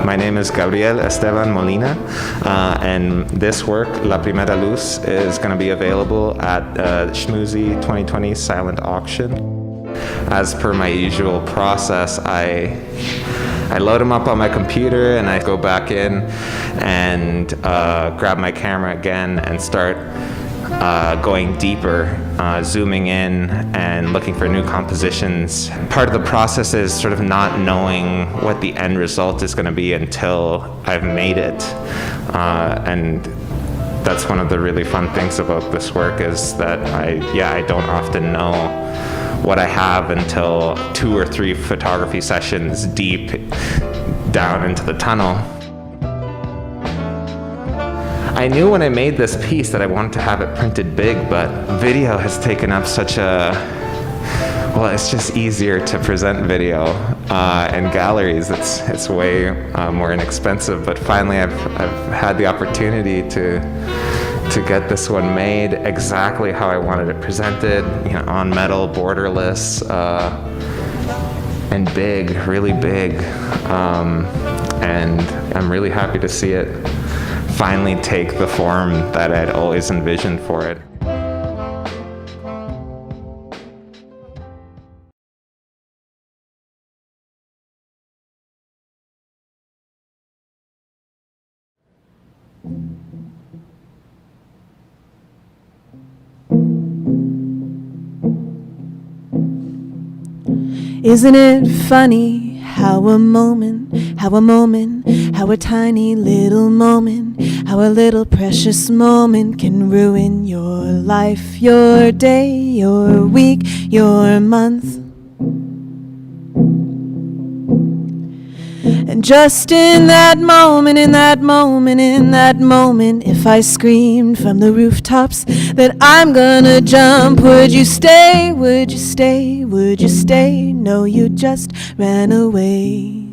My name is Gabriel Esteban Molina, and this work, La Primera Luz, is going to be available at Schmoozy 2020 silent auction. As per my usual process, I load them up on my computer and I go back in and grab my camera again and start going deeper, zooming in and looking for new compositions. Part of the process is sort of not knowing what the end result is going to be until I've made it. And that's one of the really fun things about this work, is that I don't often know what I have until 2 or 3 photography sessions deep down into the tunnel. I knew when I made this piece that I wanted to have it printed big, but video has taken up such well, it's just easier to present video in galleries. It's way more inexpensive, but finally I've had the opportunity to get this one made exactly how I wanted it presented, on metal, borderless, and big, really big. And I'm really happy to see it finally take the form that I'd always envisioned for it. Isn't it funny how a moment, how a tiny little moment, how a little precious moment can ruin your life, your day, your week, your month. And just in that moment, if I screamed from the rooftops that I'm gonna jump, would you stay, would you stay, would you stay? No, you just ran away.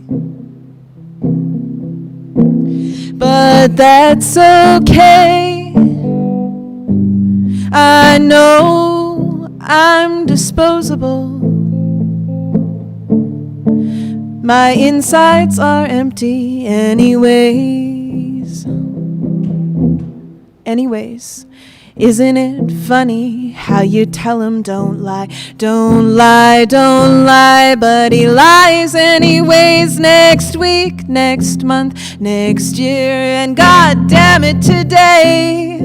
But that's okay. I know I'm disposable. My insides are empty anyways. Isn't it funny how you tell him don't lie, don't lie, don't lie, but he lies anyways next week, next month, next year, and God damn it today.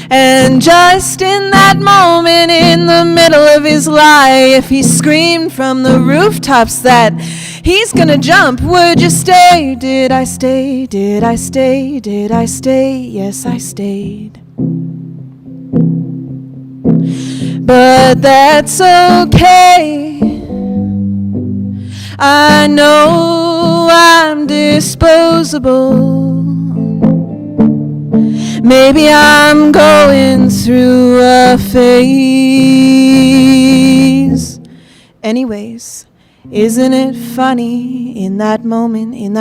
And just in that moment, in the middle of his lie, if he screamed from the rooftops that he's gonna jump, would you stay? Did I stay? Did I stay? Did I stay? Yes, I stayed. But that's okay. I know I'm disposable. Maybe I'm going through a phase. Anyways, isn't it funny in that moment, in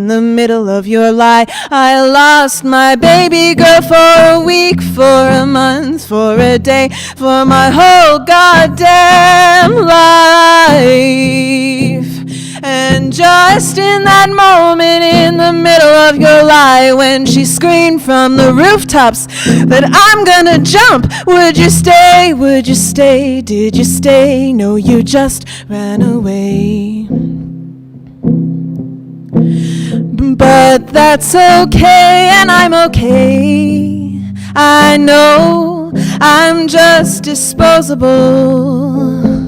the middle of your lie, I lost my baby girl for a week, for a month, for a day, for my whole goddamn life. And just in that moment, in the middle of your lie, when she screamed from the rooftops that I'm gonna jump, would you stay? Would you stay? Did you stay? No, you just ran away. But that's okay, and I'm okay. I know I'm just disposable.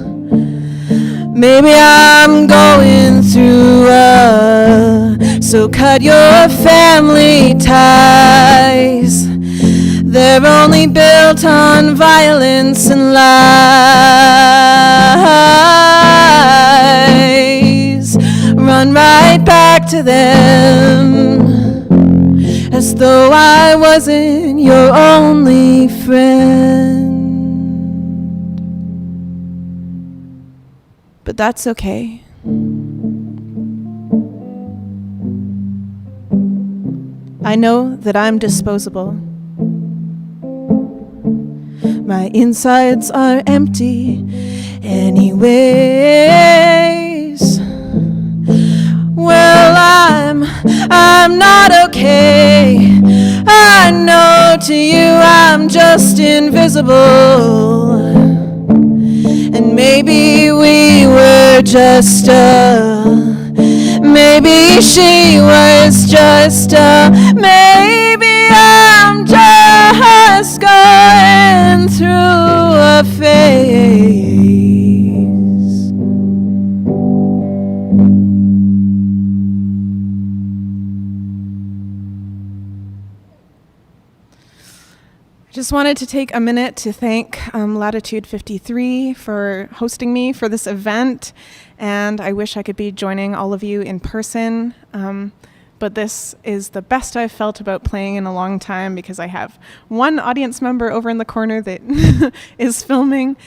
Maybe I'm going through so cut your family ties. They're only built on violence and lies. Run right back to them, as though I wasn't your only friend. But that's okay. I know that I'm disposable. My insides are empty anyways. Well, I'm not okay. I know to you I'm just invisible. And maybe we were just maybe she was just maybe I'm just going through a phase. Just wanted to take a minute to thank Latitude 53 for hosting me for this event, and I wish I could be joining all of you in person, but this is the best I've felt about playing in a long time because I have one audience member over in the corner that is filming,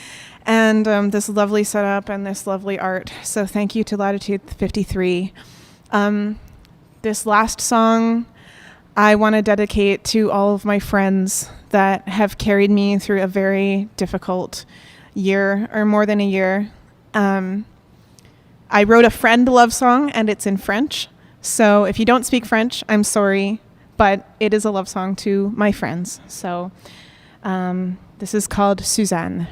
and this lovely setup and this lovely art. So thank you to Latitude 53. This last song I want to dedicate to all of my friends that have carried me through a very difficult year or more than a year. I wrote a friend love song and it's in French. So if you don't speak French, I'm sorry, but it is a love song to my friends. So this is called Suzanne.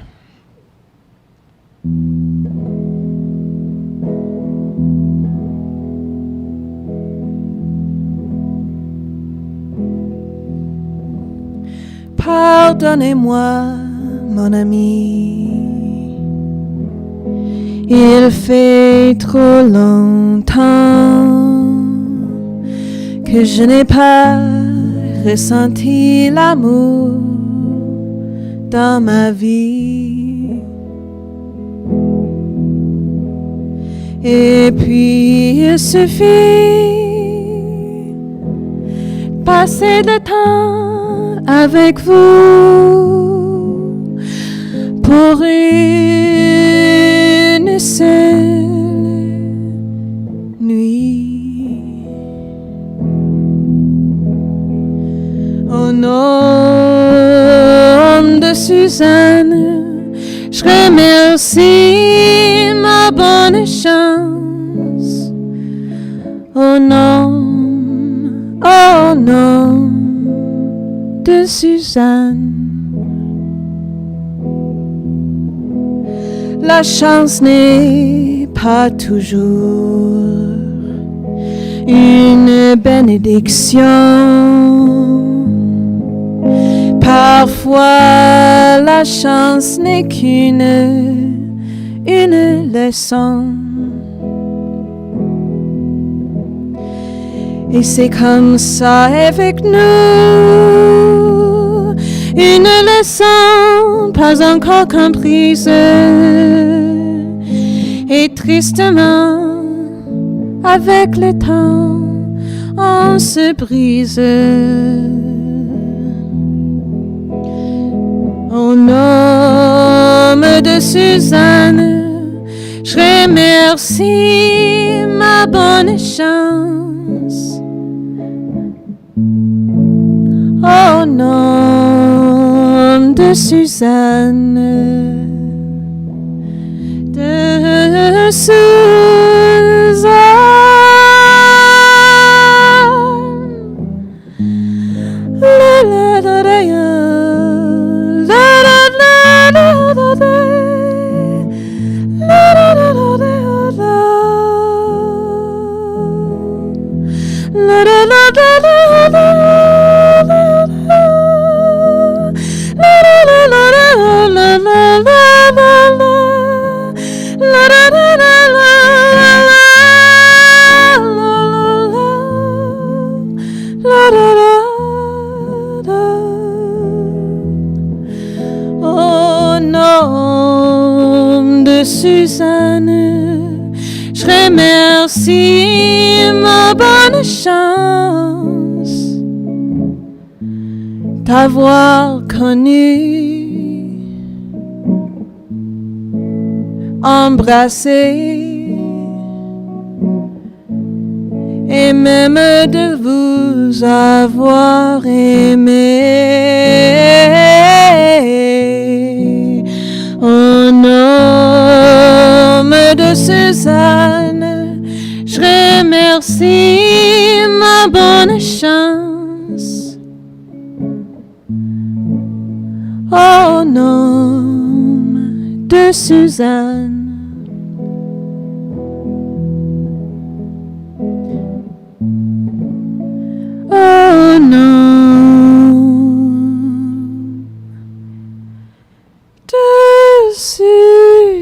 Pardonnez-moi, mon ami. Il fait trop longtemps que je n'ai pas ressenti l'amour dans ma vie. Et puis il suffit passer le temps avec vous pour une seule nuit. Au nom de Suzanne, je remercie ma bonne chance. Au nom de Suzanne. La chance n'est pas toujours une bénédiction. Parfois la chance n'est qu'une leçon. Et c'est comme ça avec nous, une leçon pas encore comprise. Et tristement, avec le temps, on se brise. Au nom de Suzanne, je remercie ma bonne chance. Au nom de Suzanne, de Suzanne. La la la la la la la la la la la Au nom de Suzanne, je remercie ma bonne chance t'avoir connu, embrassé et même de vous avoir aimé. Au nom de Suzanne, je remercie ma bonne chance. Au nom de Suzanne. Oh non, de Suzanne.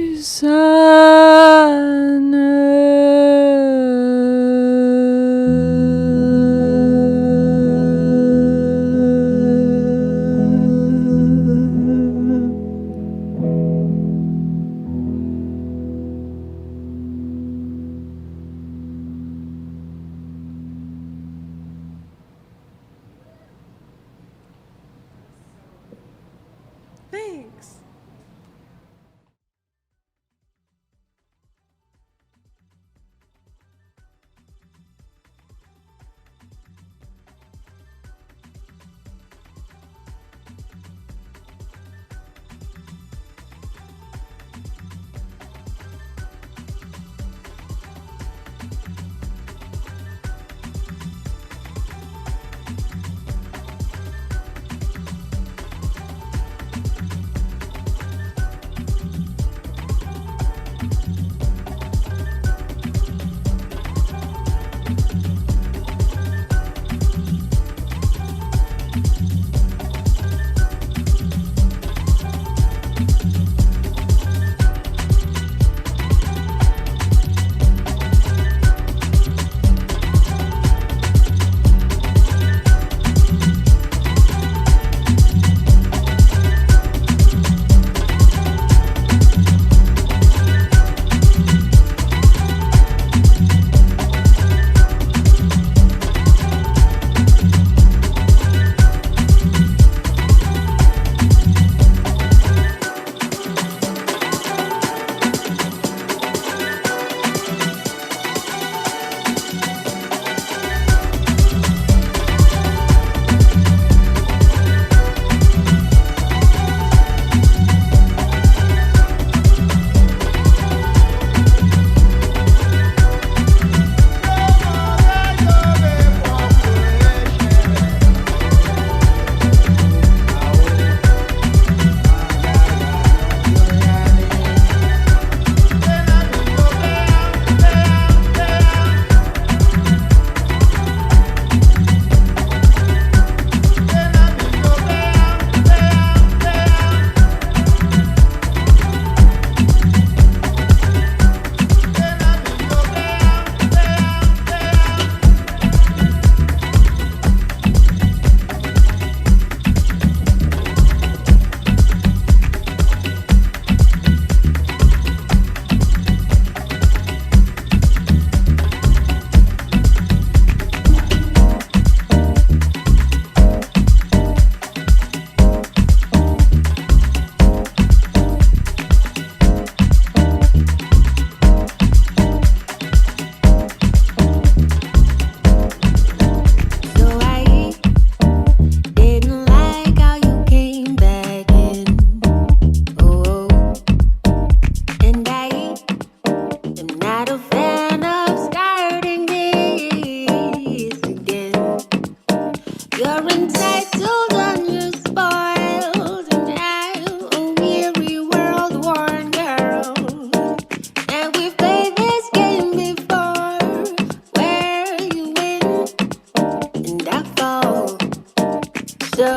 So,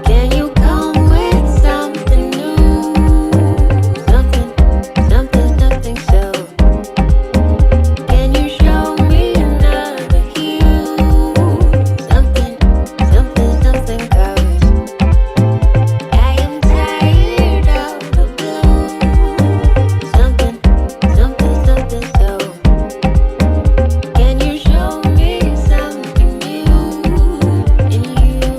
can you come with something new? Something so. Can you show me another hue? Something, cause I am tired of the blue. Something so. Can you show me something new in you?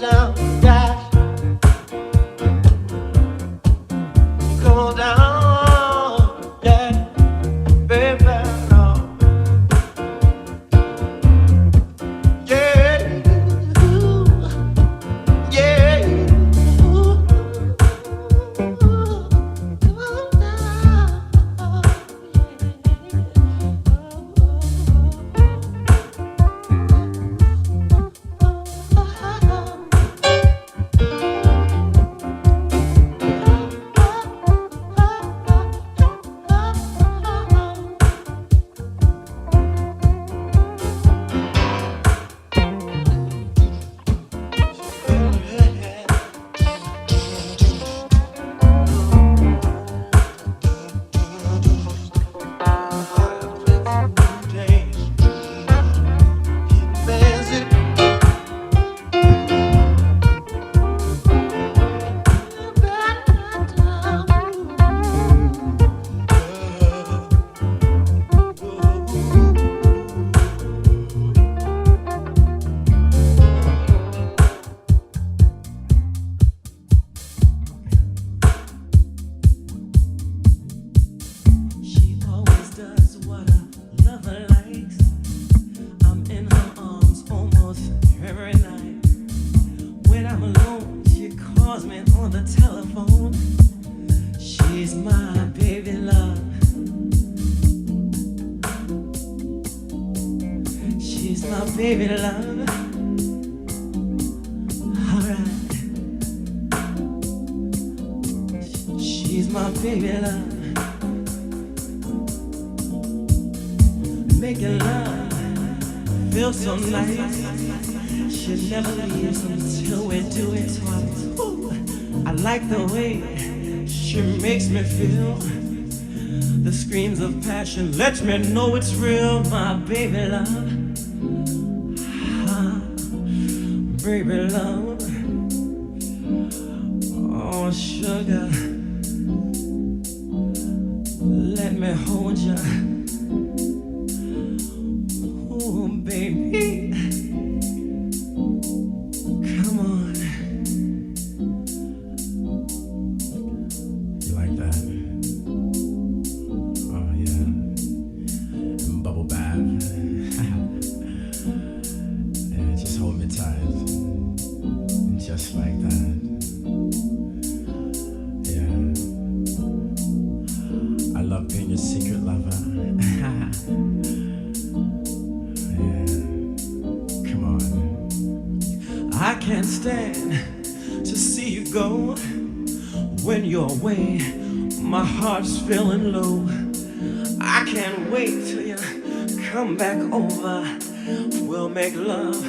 down, dash. Come on down, yeah, baby. Baby love, alright. She's my baby love. Making love feel so nice. She never leaves until we do it twice. Ooh, I like the way she makes me feel. The screams of passion lets me know it's real. My baby love. Baby love, oh sugar, let me hold you. Oh baby, come on. You like that? Oh yeah, bubble bath. Yeah, just hold me tight. Just like that. Yeah. I love being your secret lover. Yeah. Come on. I can't stand to see you go. When you're away, my heart's feeling low. I can't wait till you come back over. We'll make love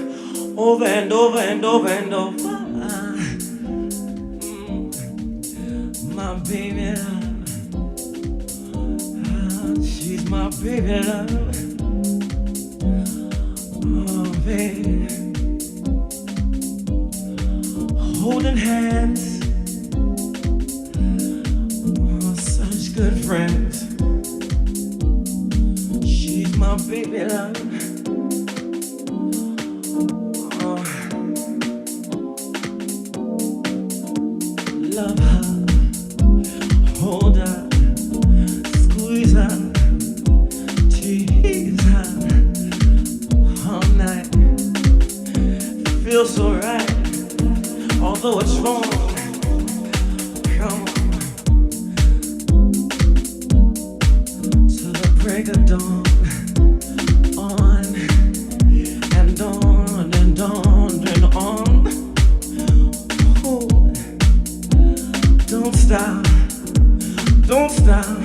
over and over and over and over. My baby love, she's my baby love. Oh baby, holding hands, oh such good friends. She's my baby love. Love her, hold her, squeeze her, tease her all night. Feels so right, although it's wrong. Come on, till the break of dawn, on and on and on and on. Don't stop, don't stop.